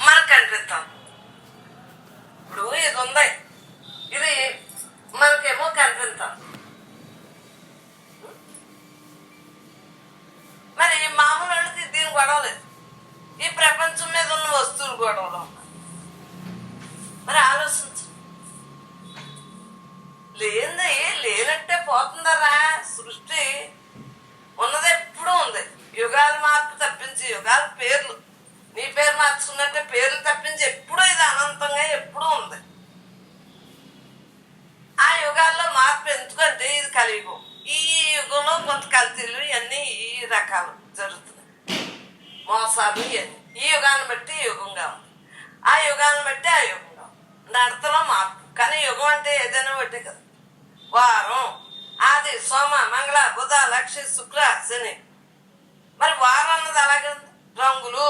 మనకు కనిపిస్తాం. ఇప్పుడు ఇది ఉంది, ఇది మనకేమో కనిపిస్తాం. మరి మామూలు వాళ్ళకి దీని గొడవ లేదు. ఈ ప్రపంచం మీద ఉన్న వస్తువులు గొడవలు ఉన్నాయి. మరి ఆలోచించు. లేనట్టే పోతుందరా సృష్టి. ఉన్నది ఎప్పుడూ ఉంది. యుగాల మార్పు తప్పించి, యుగాల పేర్లు నీ పేరు మార్చుకున్నట్టే పేర్లు తప్పించి ఎప్పుడూ ఇది అనంతంగా ఎప్పుడూ ఉంది. ఆ యుగాల్లో మార్పు ఎందుకంటే ఇది కలియుగం. ఈ యుగంలో కొంత కల్తీలు ఇవన్నీ ఈ రకాలు జరుగుతున్నాయి, మోసాలు ఇవన్నీ. ఈ యుగాన్ని బట్టి యుగంగా ఉంది, ఆ యుగాన్ని బట్టి ఆ యుగంగా ఉంది. నడతలో మార్పు. కానీ యుగం అంటే ఏదైనా బట్టే కదా. వారం ఆది సోమ మంగళ బుధ లక్ష్మి శుక్ర శని. మరి వారం అన్నది అలాగే ఉంది. రంగులు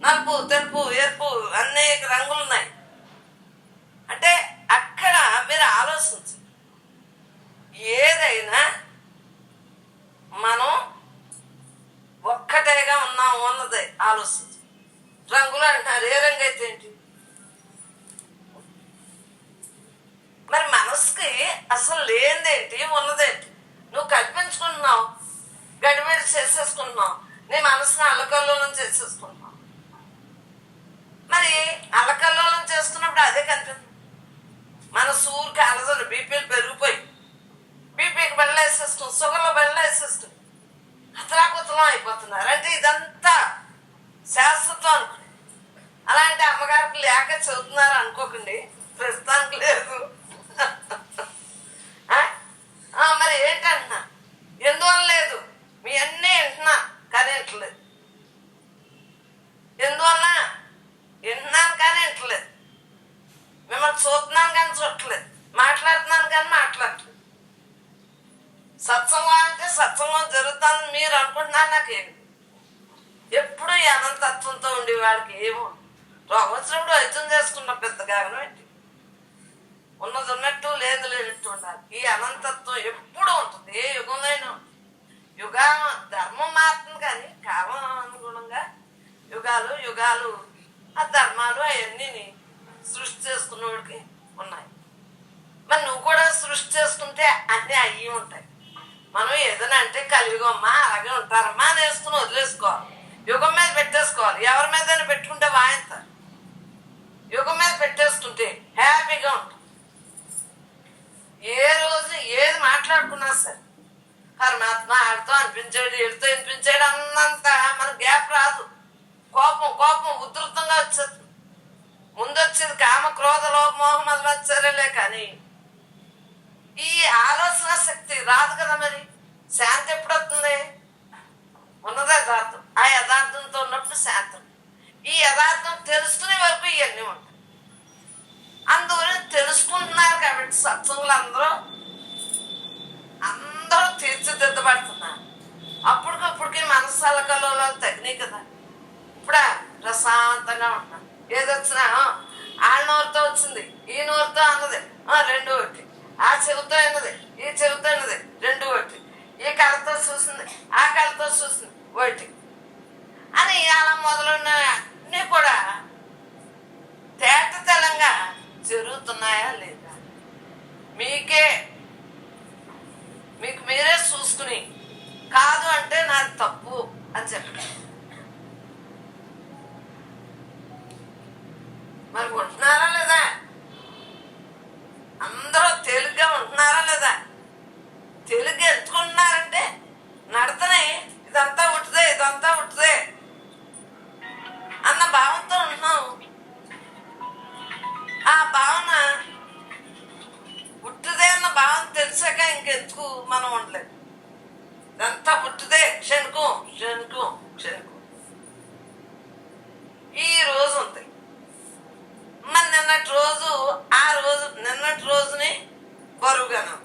నలుపు తెలుపు ఎరుపు అనేక రంగులు ఉన్నాయి. అంటే అక్కడ మీరు ఆలోచించు. ఏదైనా మనం ఒక్కటేగా ఉన్నాము అన్నది ఆలోచించు. రంగులు అంటున్నారు, ఏ రంగు అయితే ఏంటి? మరి మనసుకి అసలు లేనిదేంటి, ఉన్నదేంటి? నువ్వు కల్పించుకుంటున్నావు, గడిబిడి చేసేసుకుంటున్నావు, నీ మనసుని అల్లకల్లోలం చేసేసుకుంటున్నావు. మరి అల్లకల్లోలం చేసుకున్నప్పుడు అదే కనిపిస్తుంది. మన ఊరికి అలసలు బీపీలు పెరిగిపోయి బీపీకి బెళ్ళేసేస్తుంది, షుగర్లో బెళ్ళేసేస్తుంది, అతలాకుతలం అయిపోతున్నారు. అంటే ఇదంతా శాశ్వతం అనుకోండి. అలాంటి అమ్మగారికి లేక చదువుతున్నారు అనుకోకండి, ప్రస్తుతానికి లేదు. మరి ఏంటంటున్నా? ఎందువల్ల లేదు? మీ అన్నీ వింటున్నా కానీ వింటలేదు. ఎందువల్ల వింటున్నాను కానీ వింటలేదు. మిమ్మల్ని చూస్తున్నాను కానీ చూడట్లేదు, మాట్లాడుతున్నాను కానీ మాట్లాడట్లేదు. సత్సంగం అంటే సత్సంగం జరుగుతుందని మీరు అనుకుంటున్నారు. నాకేమి ఎప్పుడు ఈ అనంతత్వంతో ఉండే వాళ్ళకి ఏమో రోగం వచ్చినప్పుడు వైద్యం చేసుకున్న పెద్ద కారణం ఏంటి? ఉన్నది ఉన్నట్టు లేదు లేనట్టు ఉండాలి. ఈ అనంతత్వం ఎప్పుడు ఉంటుంది, ఏ యుగంలో యుగ ధర్మం మారుతుంది కానీ కాలం అనుగుణంగా యుగాలు యుగాలు ఆ ధర్మాలు అవన్నీ సృష్టి చేసుకున్నవాడికి ఉన్నాయి. మరి నువ్వు కూడా సృష్టి చేసుకుంటే అన్నీ అయ్యి ఉంటాయి. మనం ఏదైనా అంటే కలియుగమ్మా అలాగే ఉంటారమ్మా అని వేసుకుని వదిలేసుకోవాలి. యుగం మీద పెట్టేసుకోవాలి. ఎవరి మీదైనా పెట్టుకుంటే వాయిస్తారు. యుగం మీద పెట్టేసుకుంటే హ్యాపీగా ఉంటుంది. ఏ రోజు ఏది మాట్లాడుకున్నా సరే పరమాత్మ ఆడితో అనిపించాడు, వీడితో అనిపించాడు అన్నంత మన గ్యాప్ రాదు. కోపం కోపం ఉధృతంగా వచ్చేది. ముందు వచ్చేది కామ క్రోధ లోపమోహం మధ్యలే. కానీ ఈ ఆలోచన శక్తి రాదు కదా. మరి శాంతి ఎప్పుడు వస్తుంది? ఉన్నదే యథార్థం. ఆ యథార్థంతో ఉన్నప్పుడు శాంతం. ఈ యథార్థం తెలుసుకునే వరకు ఇవన్నీ ఉంటాయి. అందువల్ల తెలుసుకుంటున్నారు కాబట్టి సత్సంగులు అందరూ తీర్చిదిద్దబడుతున్నారు. అప్పటికప్పటికి మనస్సాల కలవలు తగ్గినాయి కదా. ఇప్పుడా ప్రశాంతంగా ఉంటాం. ఏదొచ్చినా ఆ నోరుతో వచ్చింది, ఈ నోరుతో అన్నది రెండు ఒకటి, ఆ చెవితో అన్నది, ఈ చెవితో అన్నది రెండు ఒకటి, ఈ కళతో చూసింది, ఆ కళతో చూసింది ఒకటి అని అలా మొదలున్న అన్నీ కూడా తేట తెలంగా జరుగుతున్నాయా లేదా మీకు మీరే చూసుకుని కాదు అంటే నాది తప్పు అని చెప్పండి. మరి ఉంటున్నారా లేదా? అందరూ తేలిగ్గా ఉంటున్నారా లేదా? తేలిగ్గా ఎంచుకుంటున్నారంటే నడతనే ఇదంతా ఉంటుదే, ఇదంతా ఉంటుదే అన్న భావంతో ఉంటున్నాం. ఆ భావన పుట్టుదే అన్న భావన తెలిసాక ఇంకెందుకు మనం ఉండలేదు. ఇదంతా పుట్టుదే, క్షణికం క్షణికం క్షణికం. ఈ రోజు ఉంది, మరి నిన్నటి రోజుని బరువుగాను.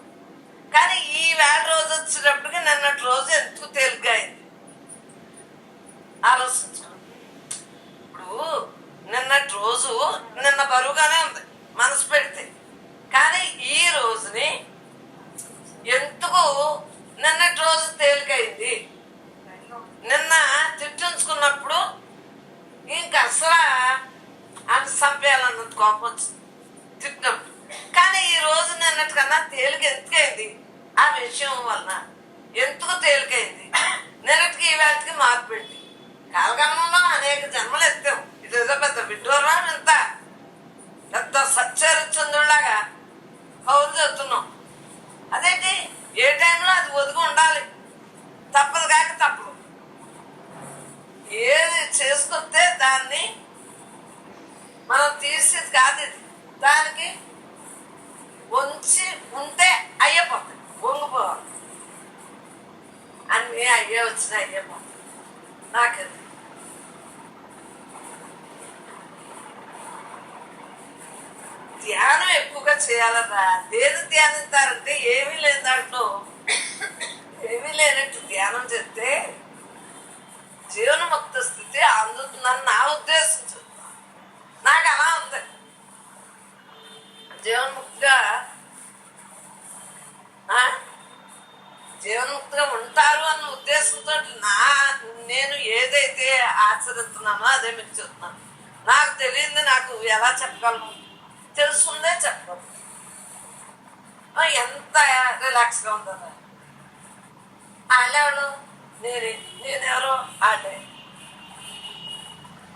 కానీ ఈ వేళ రోజు వచ్చేటప్పటికి నిన్నటి రోజు ఎందుకు తేలిగ్గా అయింది ఆలోచించుకోండి. ఇప్పుడు నిన్నటి రోజు నిన్న బరువుగానే ఉంది మనసు పెడితే. కానీ ఈ రోజుని ఎందుకు నిన్నటి రోజు తేలికైంది? నిన్న తిట్టించుకున్నప్పుడు ఇంక అసలు అని చంపేయాలన్నది కోపం వచ్చింది తిట్టినప్పుడు. కానీ ఈ రోజు నిన్నటికన్నా తేలిక ఎందుకైంది? ఆ విషయం వలన ఎందుకు తేలికైంది? నిన్నటికి ఈ వేళకి మార్పింది. కాలగమనంలో అనేక జన్మలు ఎత్తాం. ఇదేదో పెద్ద విడ్డూరా, ఇంత పెద్ద సత్యరిచంద్రులాగా కౌలు చదువుతున్నాం. అదేంటి ఏ టైంలో అది ఒదిగి ఉండాలి, తప్పదు కాక తప్పదు. ఏది చేసుకొస్తే దాన్ని మనం తీసేది కాదు. ఇది దానికి వంచి ఉంటే అయ్యపోతాయి, వంగిపోవాలి. అన్నీ అయ్యే వచ్చిన అయ్యపోతాయి. నాకది ధ్యానం ఎక్కువగా చేయాలరా. దేని ధ్యానిస్తారంటే ఏమీ లేని దాంట్లో ఏమీ లేనట్టు ధ్యానం చేస్తే జీవనముక్త స్థితి అందుతుందని నా ఉద్దేశం. నాకు అలా ఉంది. జీవన్ముక్తిగా ఉంటారు అన్న ఉద్దేశంతో నేను ఏదైతే ఆచరిస్తున్నానో అదే మీకు చెప్తున్నాను. నాకు తెలియంది నాకు ఎలా చెప్పగలను? తెలుసుందే చెప్పగలను. ఎంత రిలాక్స్గా ఉందో. వాళ్ళెవరు? నేనెవరో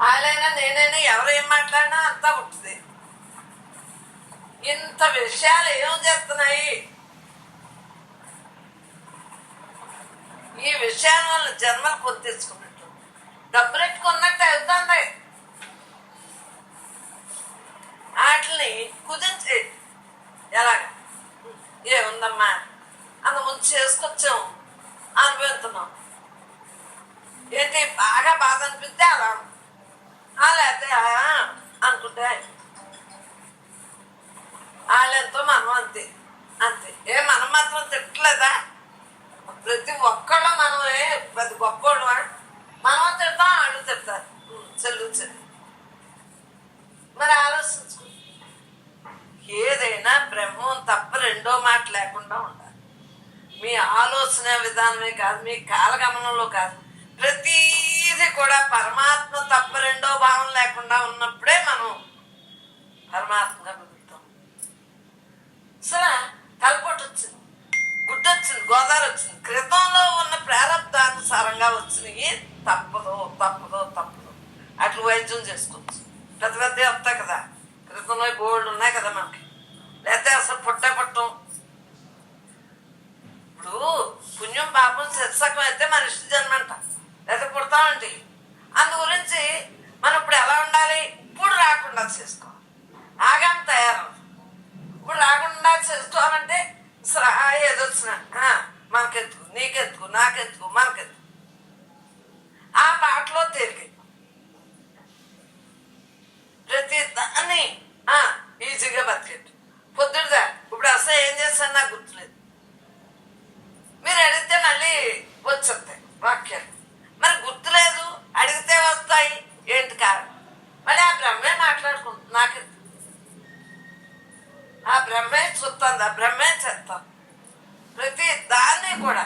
వాళ్ళైనా నేనైనా ఎవరు ఏం మాట్లాడినా అంతా ఉంటుంది. ఇంత విషయాలు ఏం చేస్తున్నాయి? ఈ విషయాల వల్ల జన్మలు పొంది తెచ్చుకున్నట్టు, డబ్బులు ఎట్టుకున్నట్టు అవుతుంది. వాటిని కుదించే ఎలాగా ఏముందమ్మా అంత ముందు చేసుకొచ్చాం, అనుభవిస్తున్నాం. ఏంటి బాగా బాధ అనిపిస్తే అలా లేకపోతే అనుకుంటే వాళ్ళెంతో మనం అంతే అంతే. మనం మాత్రం తిట్టలేదా? ప్రతి ఒక్కళ్ళు మనమే పెద్ద గొప్పవాడు. మనం తిడతాం, వాళ్ళు తిడతారు. చెల్లు మరి ఆలోచించుకో. ఏదైనా బ్రహ్మం తప్ప రెండో మాట లేకుండా ఉండాలి. మీ ఆలోచన విధానమే కాదు, మీ కాలగమనంలో కాదు, ప్రతీది కూడా పరమాత్మ తప్ప రెండో భావం లేకుండా ఉన్నప్పుడే మనం పరమాత్మగా బతుకుతాం. అసలు తలపోటు వచ్చింది, గుడ్డ వచ్చింది, గోదావరి వచ్చింది, క్రితంలో ఉన్న ప్రారంభానుసారంగా వచ్చినవి తప్పదు. తప్పదు అట్లు వైద్యం చేసుకోవచ్చు. పెద్ద పెద్దవి వస్తాయి కదా, క్రితంలో గోల్డ్ ఉన్నాయి కదా మనకి. లేకపోతే అసలు పుట్టం. ఇప్పుడు పుణ్యం పాపం శత్సకం అయితే మన ఇష్ట జన్మంట, లేకపోతే పుడతామంటే. అందు గురించి మనం ఇప్పుడు ఎలా ఉండాలి? ఇప్పుడు రాకుండా చేసుకోవాలి. ఆగాం తయారవు. ఇప్పుడు రాకుండా చేసుకోవాలంటే ఏదొచ్చినా మనకెందుకు, నీకెందుకు, నాకెందుకు, మనకెందుకు, ఆ పాటలో తేలిక ప్రతి దాన్ని ఈజీగా బతికెట్టు. పొద్దుడుదా ఇప్పుడు అసలు ఏం చేస్తాను నాకు గుర్తులేదు. మీరు అడిగితే మళ్ళీ వచ్చేస్తాయి వాక్యాలు. మరి గుర్తులేదు, అడిగితే వస్తాయి. ఏంటి కారణం? మళ్ళీ ఆ బ్రహ్మే మాట్లాడుకుంటుంది. నాకెందుకు? ఆ బ్రహ్మే చూస్తుంది, ఆ బ్రహ్మే చేస్తాను. ప్రతి దాన్ని కూడా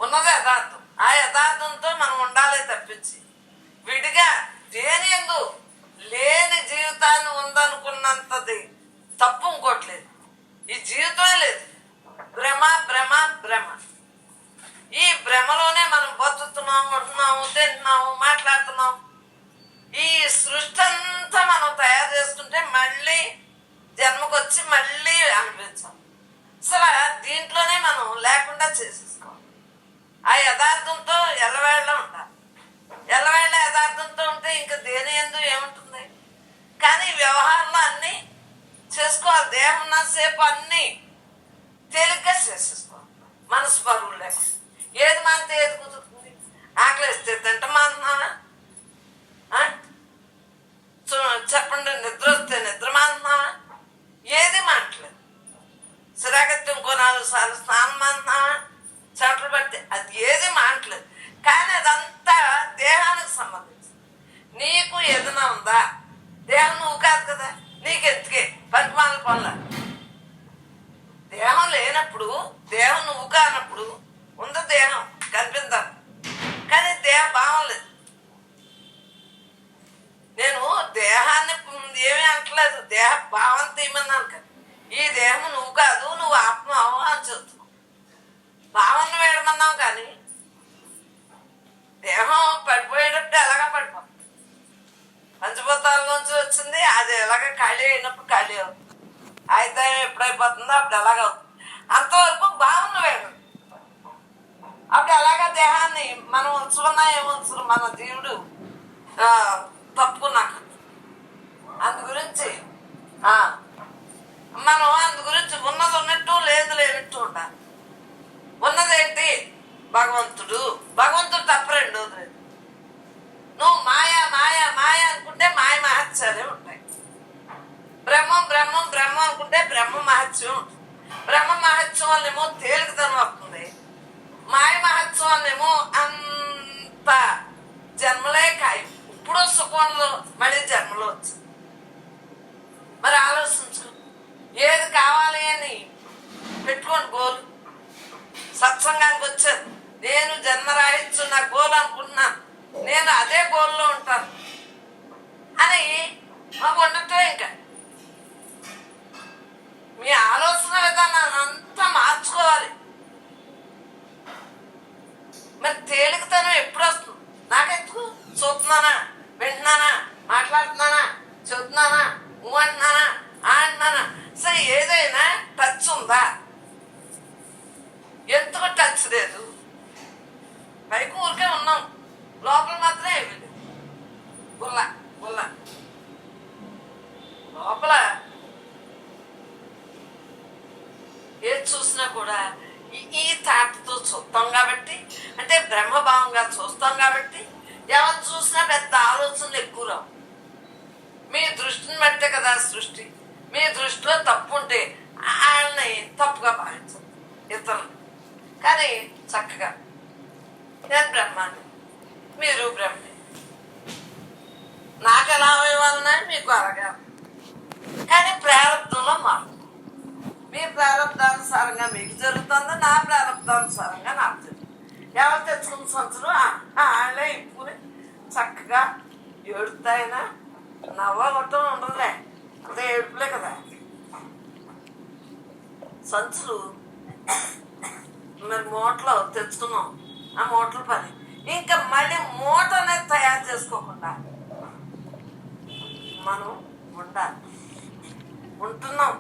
ఉన్నది యథార్థం. ఆ యథార్థంతో మనం ఉండాలి తప్పించి విడిగా దేని ఎందు లేని జీవితాన్ని ఉందనుకున్నంతది తప్పు ఇంకోట్లేదు. ఈ జీవితమే లేదు. భ్రమ భ్రమ భ్రమ. ఈ భ్రమలోనే మనం బతుకుతున్నాం, ఉంటున్నాము, తింటున్నాము, మాట్లాడుతున్నాం. ఈ సృష్టి అంతా మనం తయారు చేసుకుంటే మళ్ళీ జన్మకొచ్చి మళ్ళీ అనిపించాం. అసలు దీంట్లోనే మనం లేకుండా చేసేసుకోవాలి. ఆ యథార్థంతో ఎల్లవేళ్ళ ఉండాలి. ఎల్లవేళ్ళ యథార్థంతో ఉంటే ఇంకా దేని ఎందు ఏముంటుంది? కానీ వ్యవహారంలో అన్నీ చేసుకోవాలి. దేహం ఉన్నసేపు అన్నీ తేలిగ్గా చేసేసుకోవాలి. మనసు పరువులు లేక ఏది మానితే ఏది కుదురుతుంది? ఆకలిస్తే తింట మానుతున్నావా? చెప్పండి. నిద్ర వస్తే నిద్ర మానుతున్నావా? ఏది మానట్లేదు. సిరాగత్తి ఇంకో 4 సార్లు స్నానం మానుతున్నావా? చెమటలు పడితే అది ఏది మానట్లేదు. కానీ అదంతా దేహానికి సంబంధించి. నీకు ఏదైనా ఉందా? దేహం నువ్వు కాదు కదా, నీకెందుకే పనిమాల పనుల. దేహం లేనప్పుడు, దేహం నువ్వు కానప్పుడు ఉంది దేహం కనిపిందాం, కానీ దేహ భావం లేదు. నేను దేహాన్ని ఏమీ అంటలేదు, దేహ భావం తీయమన్నాను కదా. ఈ దేహం నువ్వు కాదు, నువ్వు ఆత్మ అని చెప్తున్నావు. భావన వేయడమన్నావు కానీ దేహం పడిపోయేటప్పుడు ఎలాగా పడిపో. పంచభూతాల్లోంచి వచ్చింది, అది ఎలాగ ఖాళీ అయినప్పుడు ఖాళీ అవుతుంది. అయితే ఎప్పుడైపోతుందో అప్పుడు ఎలాగవుతుంది. అంతవరకు భావన వేయడం. అప్పుడు ఎలాగా దేహాన్ని మనం ఉంచుకున్నా ఏముంచరు మన జీవుడు తప్పుకున్నాక. అందు గురించి మనం ఉన్నది ఉన్నట్టు లేదు లేనట్టు ఉండాలి. ఉన్నదేంటి? భగవంతుడు. భగవంతుడు తప్ప రెండోది లేదు. నువ్వు మాయా మాయా మాయా అనుకుంటే మాయ మహత్యాలే ఉంటాయి. బ్రహ్మం బ్రహ్మం బ్రహ్మం అనుకుంటే బ్రహ్మ మహత్యం ఉంటుంది. బ్రహ్మ మహత్యం వల్లేమో తేలికతనం వస్తుంది. మాయ మహత్యం వల్లేమో అంత జన్మలే కాయి. ఇప్పుడు సుఖంలో మళ్ళీ జన్మలో వచ్చింది. మరి ఆలోచించు, ఏది కావాలి అని పెట్టుకోండి గోలు. సత్సంగానికి వచ్చాను, నేను జన్మరాహిత్యం నా గోల్ అనుకుంటున్నాను, నేను అదే గోల్లో ఉంటాను అని మాకు ఉండటం. ఇంకా మీ ఆలోచన విధానాన్ని అంతా మార్చుకోవాలి. మరి తేలికతనం ఎప్పుడు వస్తుంది? నాకెందుకు? చూస్తున్నానా, వింటున్నానా, మాట్లాడుతున్నానా, చదువుతున్నానా, నువ్వు అంటున్నానా, అంటున్నానా, సరే ఏదైనా టచ్ ఉందా? ఎందుకు టచ్ లేదు? పైకి ఊరికే ఉన్నాం, లోపల మాత్రమే ఏమి లేదు. గుల్ల గుల్ల లోపల ఏది చూసినా కూడా ఈ తాటతో చూస్తాం కాబట్టి, అంటే బ్రహ్మభావంగా చూస్తాం కాబట్టి ఎవరు చూసినా పెద్ద ఆలోచనలు ఎక్కువ రావు. మీ దృష్టిని బట్టే కదా సృష్టి. మీ దృష్టిలో తప్పు ఉంటే వాళ్ళని తప్పుగా భావించదు ఇతరులు. కానీ చక్కగా నేను బ్రహ్మాన్ని, మీరు బ్రహ్మే, నాకు ఎలా అవయవాలన్నాయి మీకు అలాగా. కానీ ప్రారంభంలో మారు. మీ ప్రారంభానుసారంగా మీకు జరుగుతుంది, నా ప్రారంభానుసారంగా నాకు జరుగుతుంది. ఎవరు తెచ్చుకున్న సంచులు వాళ్ళే ఇప్పుడు చక్కగా ఏడుతాయినా నవ్వగొట్టం ఉండదులే, అంతే ఏడుపులే కదా. సంచులు మరి మూటలో తెచ్చుకున్నాం, ఆ మూటల పని ఇంకా మళ్ళీ మూట అనేది తయారు చేసుకోకుండా మనం ఉండాలి, ఉంటున్నాం,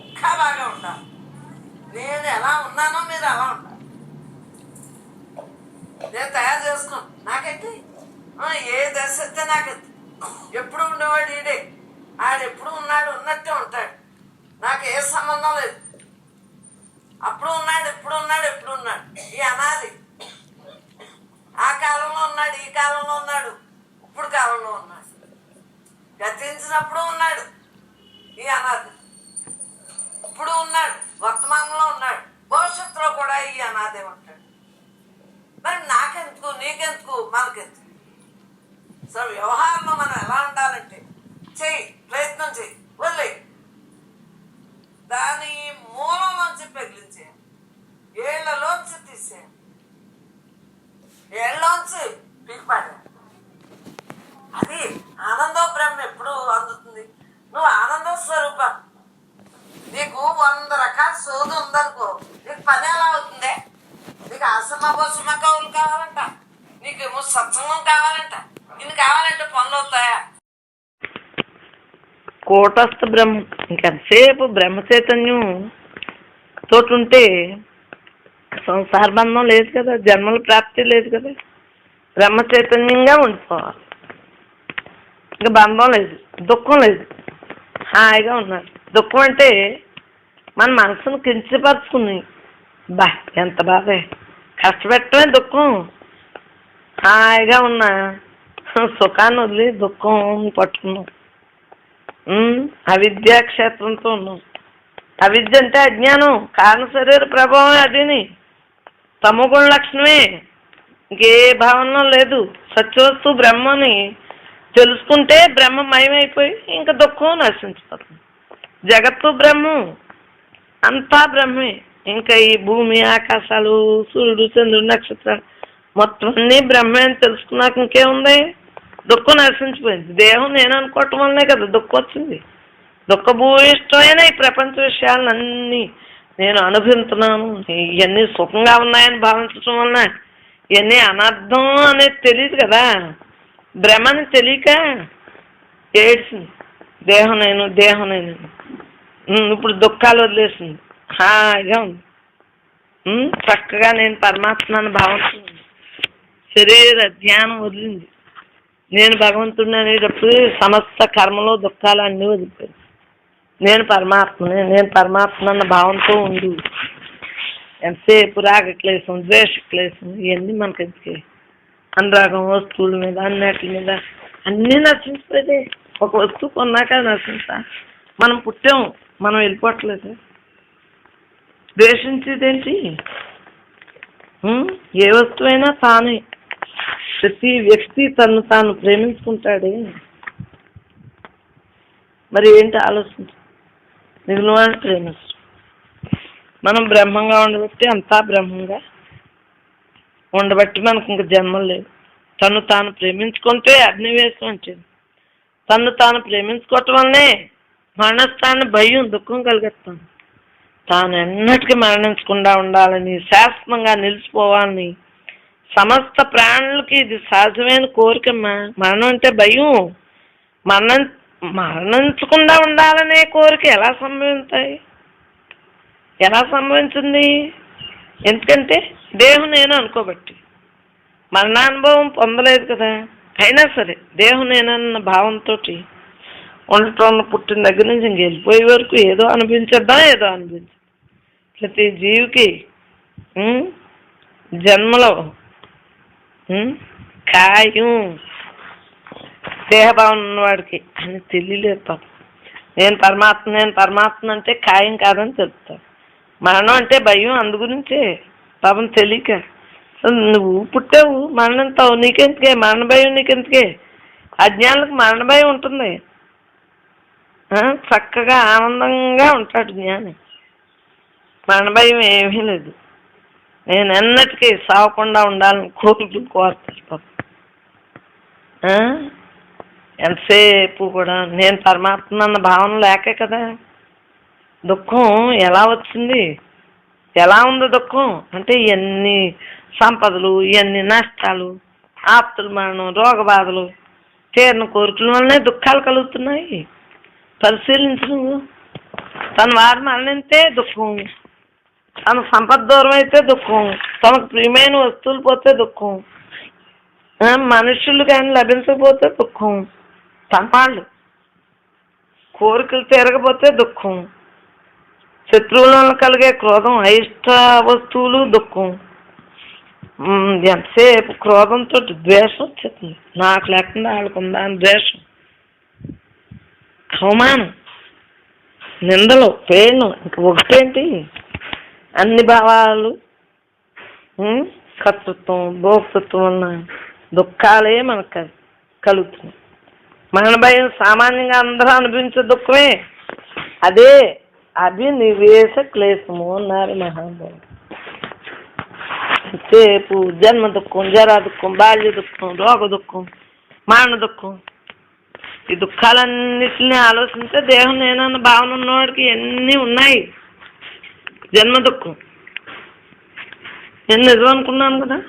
ఇంకా బాగా ఉండాలి. నేను ఎలా ఉన్నానో మీరు అలా ఉండాలి. నేను తయారు చేసుకోను, నాకైతే ఏ దశ వస్తే నాకైతే ఎప్పుడు ఉండేవాడు ఈడే, ఆడెప్పుడు ఉన్నాడు ఉన్నట్టే ఉంటాడు, నాకు ఏ సంబంధం లేదు. అప్పుడు ఉన్నాడు, ఎప్పుడు ఉన్నాడు, ఎప్పుడు ఉన్నాడు. ఈ అనాది ఆ కాలంలో ఉన్నాడు, ఈ కాలంలో ఉన్నాడు, ఇప్పుడు కాలంలో ఉన్నాడు, గతించినప్పుడు ఉన్నాడు. ఈ అనాది ఇప్పుడు ఉన్నాడు, వర్తమానంలో ఉన్నాడు, భవిష్యత్తులో కూడా ఈ అనాదే ఉంటాడు. మరి నాకెందుకు, నీకెందుకు, మనకెందుకు? సో వ్యవహారంలో మనం ఎలా ఉండాలంటే చెయ్యి, ప్రయత్నం చెయ్యి, వదిలే, దాని మూలంలోంచి పెగిలించే, ఏళ్లలోంచి తీసే, ఏళ్ళలోంచి పీకిపాడే. అది ఆనందో బ్రహ్మ ఎప్పుడు అందుతుంది. నువ్వు ఆనంద స్వరూపం. నీకు 100 రకాల సోదు ఉందనుకో, నీకు పని ఎలా అవుతుందే? నీకు ఆసమ బోసమ కవులు కావాలంట, నీకేమో సత్సంగం కావాలంట, ఇన్ని కావాలంటే పనులు అవుతాయా? కూటస్థ బ్రహ్మ ఇంకెంతసేపు బ్రహ్మ చైతన్యం తోటుంటే సంసార బంధం లేదు కదా, జన్మల ప్రాప్తి లేదు కదా. బ్రహ్మ చైతన్యంగా ఉండిపోవాలి. ఇంకా బంధం లేదు, దుఃఖం లేదు, హాయిగా ఉన్నారు. దుఃఖం అంటే మన మనసును కించపరుచుకుని బా ఎంత బాధే, కష్టపెట్టమే దుఃఖం. హాయిగా ఉన్న సుఖాన్ని వదిలి దుఃఖం పట్టుకున్నాం. అవిద్యా క్షేత్రంతో ఉన్నాం. అవిద్య అంటే అజ్ఞానం, కారణ శరీర ప్రభావం. అదిని తమోగుణ లక్షణమే, ఇంకే భావన లేదు. సత్యవస్తు బ్రహ్మని తెలుసుకుంటే బ్రహ్మమయమైపోయి ఇంకా దుఃఖం నశించిపోతుంది. జగత్తు బ్రహ్మం, అంతా బ్రహ్మే. ఇంకా ఈ భూమి, ఆకాశాలు, సూర్యుడు, చంద్రుడు, నక్షత్రాలు మొత్తం అన్నీ బ్రహ్మే అని తెలుసుకున్నాక ఇంకేముంది? దుఃఖం నశించిపోయింది. దేహం నేను అనుకోవటం వల్లనే కదా దుఃఖం వచ్చింది. దుఃఖభూయిష్టమైన ఈ ప్రపంచ విషయాలన్నీ నేను అనుభవిస్తున్నాను, ఇవన్నీ సుఖంగా ఉన్నాయని భావించడం వలన ఇవన్నీ అనర్థం అనేది తెలియదు కదా. భ్రమని తెలియక ఏడ్చింది. దేహం నేను, దేహం నేను. ఇప్పుడు దుఃఖాలు వదిలేసింది, హాయిగా ఉంది, చక్కగా నేను పరమాత్మని భావించింది. శరీర ధ్యానం వదిలింది. నేను భగవంతుడిని అనేటప్పుడు సమస్త కర్మలో దుఃఖాలు అన్నీ వదిలిపోయింది. నేను పరమాత్మని, నేను పరమాత్మ అన్న భావంతో ఉండు. ఎంతసేపు రాగక్లేశం, ద్వేషక్లేశం ఇవన్నీ మనకి ఎందుకే? అనురాగం వస్తువుల మీద, అన్నిటి మీద అన్నీ నశించిపోయేది. ఒక వస్తువు కొన్నాక నశించా. మనం పుట్టాం, మనం వెళ్ళిపోవట్లేదు. ద్వేషించేదేంటి? ఏ వస్తువైనా తానే. ప్రతి వ్యక్తి తను తాను ప్రేమించుకుంటాడే. మరి ఏంటి ఆలోచించు? మిగిలిన వాళ్ళని ప్రేమించు. మనం బ్రహ్మంగా ఉండబట్టి, అంతా బ్రహ్మంగా ఉండబట్టి మనకు ఇంక జన్మలు లేవు. తను తాను ప్రేమించుకుంటే అగ్నివేశం వచ్చేది. తను తాను ప్రేమించుకోవటం వల్లనే మరణస్థాన్ని భయం, దుఃఖం కలిగిస్తాను. తాను ఎన్నటికీ మరణించకుండా ఉండాలని, శాశ్వతంగా నిలిచిపోవాలని సమస్త ప్రాణులకి ఇది సహజమైన కోరికమ్మా. మరణం అంటే భయం. మరణించకుండా ఉండాలనే కోరిక ఎలా సంభవిస్తాయి? ఎలా సంభవించింది? ఎందుకంటే దేహం నేను అనుకోబట్టి. మరణానుభవం పొందలేదు కదా. అయినా సరే దేహం నేనన్న భావంతో ఉండటం, పుట్టిన దగ్గర నుంచి ఇంక వెళ్ళిపోయే వరకు ఏదో అనిపించద్దా, ఏదో అనిపించదు. ప్రతి జీవికి జన్మలో ఖాయం దేహభావన ఉన్నవాడికి అని తెలియలేదు పాపం. నేను పరమాత్మ, నేను పరమాత్మ అంటే ఖాయం కాదని తెలుస్తాను. మరణం అంటే భయం, అందు గురించే పాపం తెలియక. నువ్వు పుట్టావు, మరణంతావు, నీకెందుకే మరణ భయం? నీకెందుకే? అజ్ఞానులకు మరణ భయం ఉంటుంది. చక్కగా ఆనందంగా ఉంటాడు జ్ఞాని. మరణ భయం ఏమీ లేదు. నేను ఎన్నటికీ సావకుండా ఉండాలని కోరుతారు పాపం. ఎంతసేపు కూడా నేను పరమాత్మ అన్న భావన లేకే కదా. దుఃఖం ఎలా వచ్చింది? ఎలా ఉంది దుఃఖం అంటే? ఇవన్నీ సంపదలు, ఇవన్నీ నష్టాలు, ఆప్తుల మరణం, రోగ బాధలు, తీరిన కోరికల వల్లనే దుఃఖాలు కలుగుతున్నాయి. పరిశీలించు నువ్వు. తన వారు మరణిస్తే దుఃఖం, తన సంపద దూరం అయితే దుఃఖం, తనకు ప్రియమైన వస్తువులు పోతే దుఃఖం, మనుషులు కానీ లభించకపోతే దుఃఖం, తన వాళ్ళు కోరికలు తీరకపోతే దుఃఖం, శత్రువులను కలిగే క్రోధం, అయిష్ట వస్తువులు దుఃఖం. ఎంతసేపు క్రోధంతో ద్వేషం వచ్చేస్తుంది. నాకు లేకుండా వాళ్ళకుందా అని ద్వేషం, అవమానం, నిందలు, పేర్లు, ఇంక ఒకటేంటి అన్ని భావాలు, కర్తృత్వం, భోక్తృత్వం వలన దుఃఖాలే మనకు కలుగుతున్నాయి. మరణ భయం సామాన్యంగా అందరూ అనుభవించే దుఃఖమే. అదే అభినివేశ క్లేశము అన్నారు మహానుభావులు. సేపు జన్మ దుఃఖం, జరా దుఃఖం, బాల్య దుఃఖం, రోగ దుఃఖం, మరణ దుఃఖం, ఈ దుఃఖాలన్నిటిని ఆలోచిస్తే దేహం నేనన్న భావన ఉన్నవాడికి ఎన్ని ఉన్నాయి. జన్మ దుఃఖం నేను నిజం అనుకున్నాను కదా,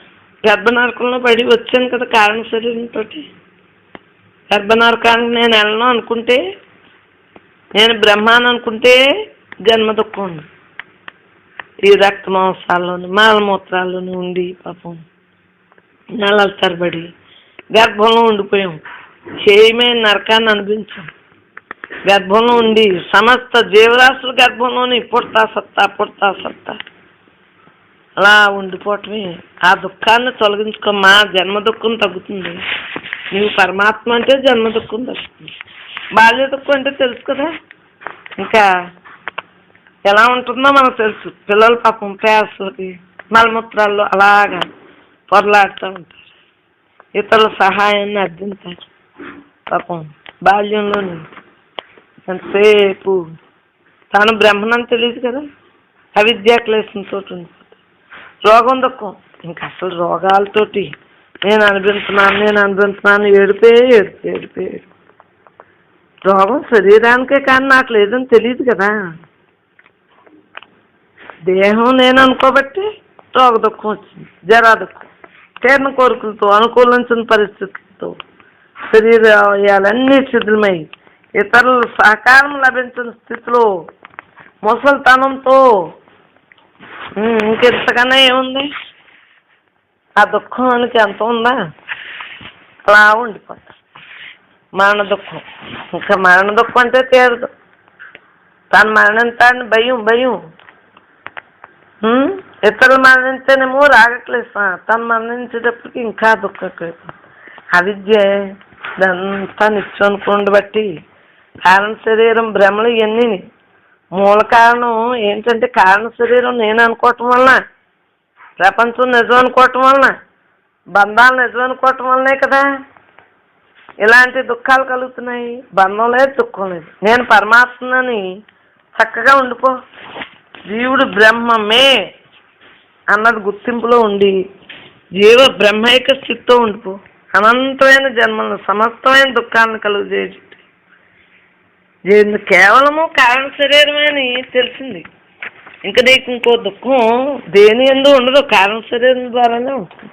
గర్భనరకంలో పడి వచ్చాను కదా కారణ శరీరంతో. గర్భనరకానికి నేను వెళ్ళను అనుకుంటే, నేను బ్రహ్మాన్ని అనుకుంటే జన్మ దుఃఖం ఉంది. ఈ రక్త మాంసాల్లోని మాలమూత్రాల్లోని ఉండి పాపం నెలల తరబడి గర్భంలో ఉండిపోయాం. చేయమైన నరకాన్ని అనిపించాం. గర్భంలో ఉండి సమస్త జీవరాశుల గర్భంలోని పుడతా సత్తా అలా ఉండిపోవటమే. ఆ దుఃఖాన్ని తొలగించుకోమ్మా, జన్మ దుఃఖం తగ్గుతుంది. నువ్వు పరమాత్మ అంటే జన్మ దుఃఖం తగ్గుతుంది. బాల్య దుఃఖం అంటే తెలుసు కదా, ఇంకా ఎలా ఉంటుందో మనకు తెలుసు. పిల్లలు పాపం పేసలకి మలమూత్రాల్లో అలాగా పొరలాడుతూ ఉంటారు, ఇతరుల సహాయాన్ని అర్థించారు. పాపం బాల్యంలోని ఎంతసేపు తాను బ్రహ్మనని తెలియదు కదా, అవిద్యా క్లేశంతో ఉంది. రోగం దుఃఖం, ఇంకా అసలు రోగాలతోటి నేను అనుభవిస్తున్నాను ఏడిపే. రోగం శరీరానికే కానీ నాకు లేదని తెలియదు కదా. దేహం నేను అనుకోబట్టి రోగ దుఃఖం వచ్చింది, జరా దుఃఖం, తీరిన కోరికలతో, అనుకూలించిన పరిస్థితులతో శరీరాలన్నీ శిథిలమై ఇతరుల సహకారం లభించిన స్థితిలో ముసలితనంతో ఇంకెంతకన్నా ఏముంది? ఆ దుఃఖానికి ఎంత ఉందా? అలా ఉండిపోతా. మరణ దుఃఖం, ఇంకా మరణ దుఃఖం అంటే తీరదు. తను మరణించాలని భయం. ఇతరులు మరణించేనేమో రాగట్లేదు, తను మరణించేటప్పటికి ఇంకా దుఃఖం. అవిద్య ఇదంతా నిత్యం అనుకోండి బట్టి కారణ శరీరం భ్రమలు ఇవన్నీ. మూల కారణం ఏంటంటే కారణ శరీరం నేను అనుకోవటం వలన, ప్రపంచం నిజం అనుకోవటం వలన, బంధాలు నిజం అనుకోవటం వల్లనే కదా ఇలాంటి దుఃఖాలు కలుగుతున్నాయి. బంధం లేదు, దుఃఖం లేదు. నేను పరమాత్మని చక్కగా ఉండిపో, జీవుడు బ్రహ్మమే అన్నది గుర్తింపులో ఉండి జీవ బ్రహ్మైక స్థితితో ఉండిపో. అనంతమైన జన్మలను సమస్తమైన దుఃఖాలను కలుగజేసి కేవలము కారణ శరీరమే అని తెలిసింది. ఇంకా నీకు ఇంకో దుఃఖం దేని ఎందు ఉండదు, కారణ శరీరం ద్వారానే ఉంటుంది.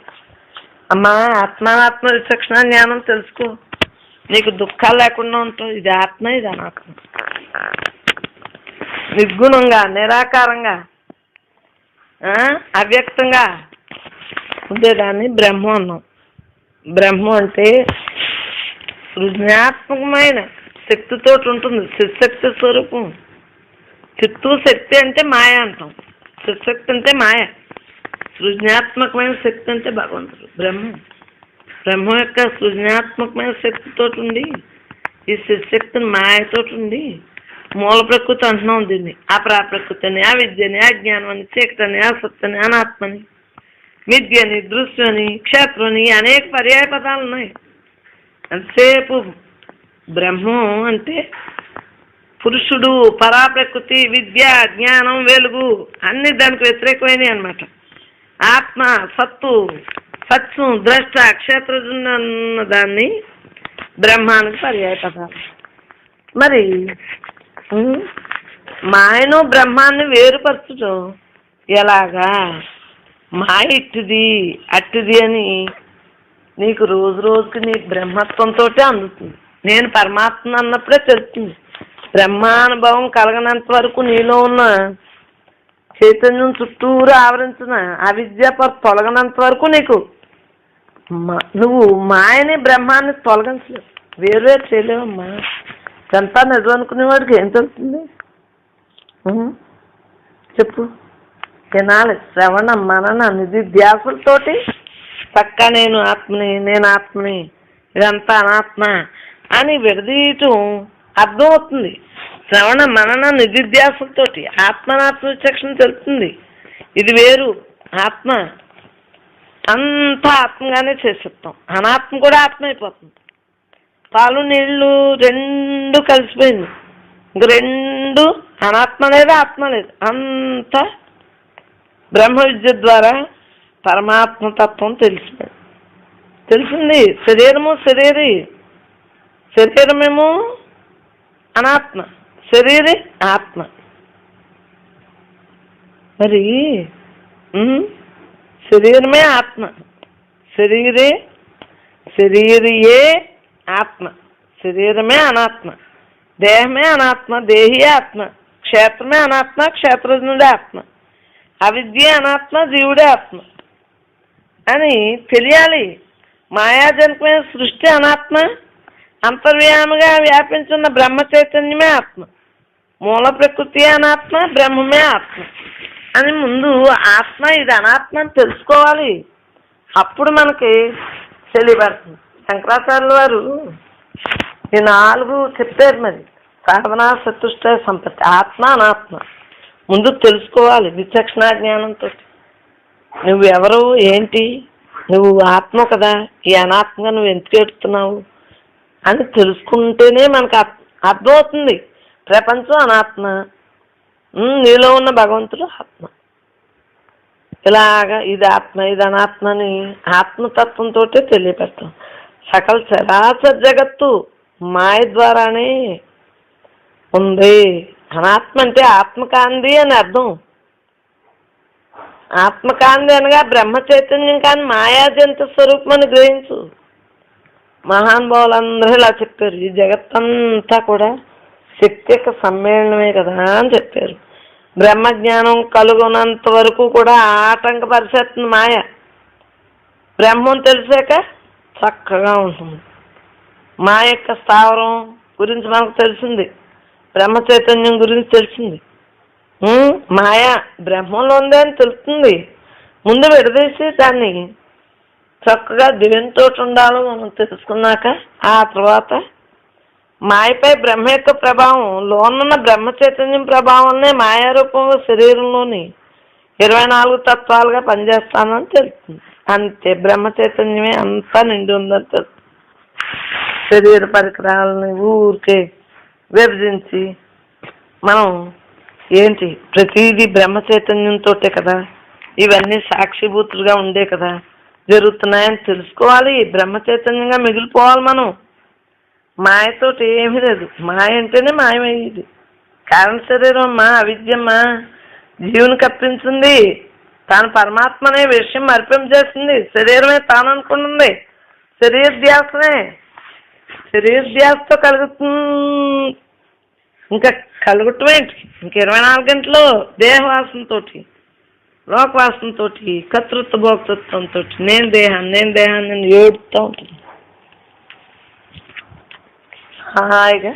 అమ్మా, ఆత్మ విచక్షణ జ్ఞానం తెలుసుకో, నీకు దుఃఖాలు లేకుండా ఉంటావు. ఇది ఆత్మ, ఇది అనాత్మ. నిర్గుణంగా, నిరాకారంగా, అవ్యక్తంగా ఉండేదాన్ని బ్రహ్మం అన్నాం. బ్రహ్మం అంటే సృజనాత్మకమైన శక్తితో ఉంటుంది, శక్తి స్వరూపం. చిత్తు శక్తి అంటే మాయ అంటాం, శక్తి అంటే మాయ. సృజనాత్మకమైన శక్తి అంటే భగవంతుడు. బ్రహ్మం యొక్క సృజనాత్మకమైన శక్తితో ఉండి ఈ శక్తిని మాయతో ఉండి మూల ప్రకృతి అంటున్నాం దీన్ని. అప్రాప్రకృతిని, అవిద్యని, అజ్ఞానమని, చీకటని, అసత్తని, అనాత్మని, మిథ్యని, దృశ్యని, క్షేత్రని అనేక పర్యాయ పదాలు ఉన్నాయి. అంతసేపు బ్రహ్మం అంటే పురుషుడు, పరాప్రకృతి, విద్య, జ్ఞానం, వెలుగు అన్ని దానికి వ్యతిరేకమైనవి అన్నమాట. ఆత్మ, సత్తు, సత్యం, ద్రష్ట, క్షేత్రజున్న అన్న దాన్ని బ్రహ్మానికి పర్యాయ పదాలు. మరి మాయను బ్రహ్మాన్ని వేరుపరచడం ఎలాగా మాయ ఇట్టిది అట్టిది అని నీకు రోజు రోజుకి నీ బ్రహ్మత్వంతో అందుతుంది. నేను పరమాత్మ అన్నప్పుడే తెలుస్తుంది. బ్రహ్మానుభవం కలగనంత వరకు నీలో ఉన్న చైతన్యం చుట్టూరు ఆవరించిన అవిద్య తొలగనంత వరకు నీకు నువ్వు మాయని బ్రహ్మాన్ని తొలగించలేవు, వేరే చేయలేవమ్మా. ఎంత నిజం అనుకునేవాడికి ఏం తెలుస్తుంది చెప్పు? వినాలి. శ్రవణ మనన నిధిధ్యాసులతోటి పక్క నేను ఆత్మని ఇదంతా అనాత్మ అని విడదీయటం అర్థమవుతుంది. శ్రవణ మనన నిధిధ్యాసులతోటి ఆత్మనాత్మ విచక్షణ తెలుస్తుంది. ఇది వేరు ఆత్మ, అంతా ఆత్మగానే చేసేస్తాం. అనాత్మ కూడా ఆత్మ అయిపోతుంది. పాలు నీళ్లు రెండు కలిసిపోయింది, ఇంక రెండు అనాత్మ లేదు ఆత్మ లేదు. అంతా బ్రహ్మ విద్య ద్వారా పరమాత్మతత్వం తెలిసింది. శరీరమేమో అనాత్మ, శరీరే ఆత్మ. మరి శరీరమే ఆత్మ, శరీరియే ఆత్మ, శరీరమే అనాత్మ, దేహమే అనాత్మ, దేహియే ఆత్మ, క్షేత్రమే అనాత్మ, క్షేత్రజ్ఞుడే ఆత్మ, అవిద్య అనాత్మ, జీవుడే ఆత్మ అని తెలియాలి. మాయాజనకమైన సృష్టి అనాత్మ, అంతర్వ్యామిగా వ్యాపించున్న బ్రహ్మ చైతన్యమే ఆత్మ, మూల ప్రకృతి అనాత్మ, బ్రహ్మమే ఆత్మ అని ముందు ఆత్మ ఇది అనాత్మ అని తెలుసుకోవాలి. అప్పుడు మనకి తెలియబడుతుంది. శంకరాచార్యుల వారు ఈ 4 చెప్పారు. మరి సాధన చతుష్ట సంపత్తి ఆత్మ అనాత్మ ముందు తెలుసుకోవాలి విచక్షణ జ్ఞానంతో. నువ్వు ఎవరు ఏంటి, నువ్వు ఆత్మ కదా, ఈ అనాత్మగా నువ్వు ఎందుకు ఎడుతున్నావు అని తెలుసుకుంటేనే మనకు అర్థమవుతుంది. ప్రపంచం అనాత్మ, నీలో ఉన్న భగవంతుడు ఆత్మ. ఇలాగా ఇది ఆత్మ ఇది అనాత్మ అని ఆత్మతత్వంతో తెలియపెడతాం. సకల చరాచర జగత్తు మాయ ద్వారానే ఉంది. అనాత్మ అంటే ఆత్మకాంది అని అర్థం. ఆత్మకాంది అనగా బ్రహ్మ చైతన్యం కానీ మాయాజంత స్వరూపం అని గ్రహించు. మహానుభావులందరూ ఇలా చెప్పారు. ఈ జగత్తంతా కూడా శక్తి యొక్క సమ్మేళనమే కదా అని చెప్పారు. బ్రహ్మజ్ఞానం కలుగునంత వరకు కూడా ఆటంకపరిచేస్తుంది మాయ. బ్రహ్మం తెలిసాక చక్కగా ఉంటుంది. మాయ యొక్క స్థావరం గురించి మనకు తెలిసింది, బ్రహ్మ చైతన్యం గురించి తెలిసింది. మాయ బ్రహ్మంలో ఉంది అని తెలుస్తుంది. ముందు విడదీసి దాన్ని చక్కగా దేవునితో ఉండాలో మనం తెలుసుకున్నాక ఆ తర్వాత మాయపై బ్రహ్మ యొక్క ప్రభావం, లోనున్న బ్రహ్మ చైతన్యం ప్రభావంనే మాయారూపంలో శరీరంలోని 24 తత్వాలుగా పనిచేస్తానని తెలుస్తుంది. అంతే, బ్రహ్మ చైతన్యమే అంతా నిండి ఉందని తెలుస్తుంది. శరీర పరికరాలని ఊరికే విభజించి మనం ఏంటి ప్రతిదీ బ్రహ్మ చైతన్యంతో కదా, ఇవన్నీ సాక్షిభూతులుగా ఉండే కదా జరుగుతున్నాయని తెలుసుకోవాలి. బ్రహ్మ చైతన్యంగా మిగిలిపోవాలి మనం. మాయతోటి ఏమీ లేదు. మాయ అంటేనే మాయమయ్యేది. కారణ శరీరం అమ్మా, అవిద్యమ్మా జీవుని కప్పించింది. తాను పరమాత్మ అనే విషయం మరిపించేస్తుంది. శరీరమే తాను అనుకుంటుంది. శరీర ధ్యాసతో కలుగుతుంది. ఇంకా కలుగుటమే ఇంక 24 గంటలు దేహవాసనతో, లోకవాసనతో, కర్తృత్వ భోక్తృత్వంతో నేను దేహాన్ని ఏడుతూ ఉంటుంది హాయిగా.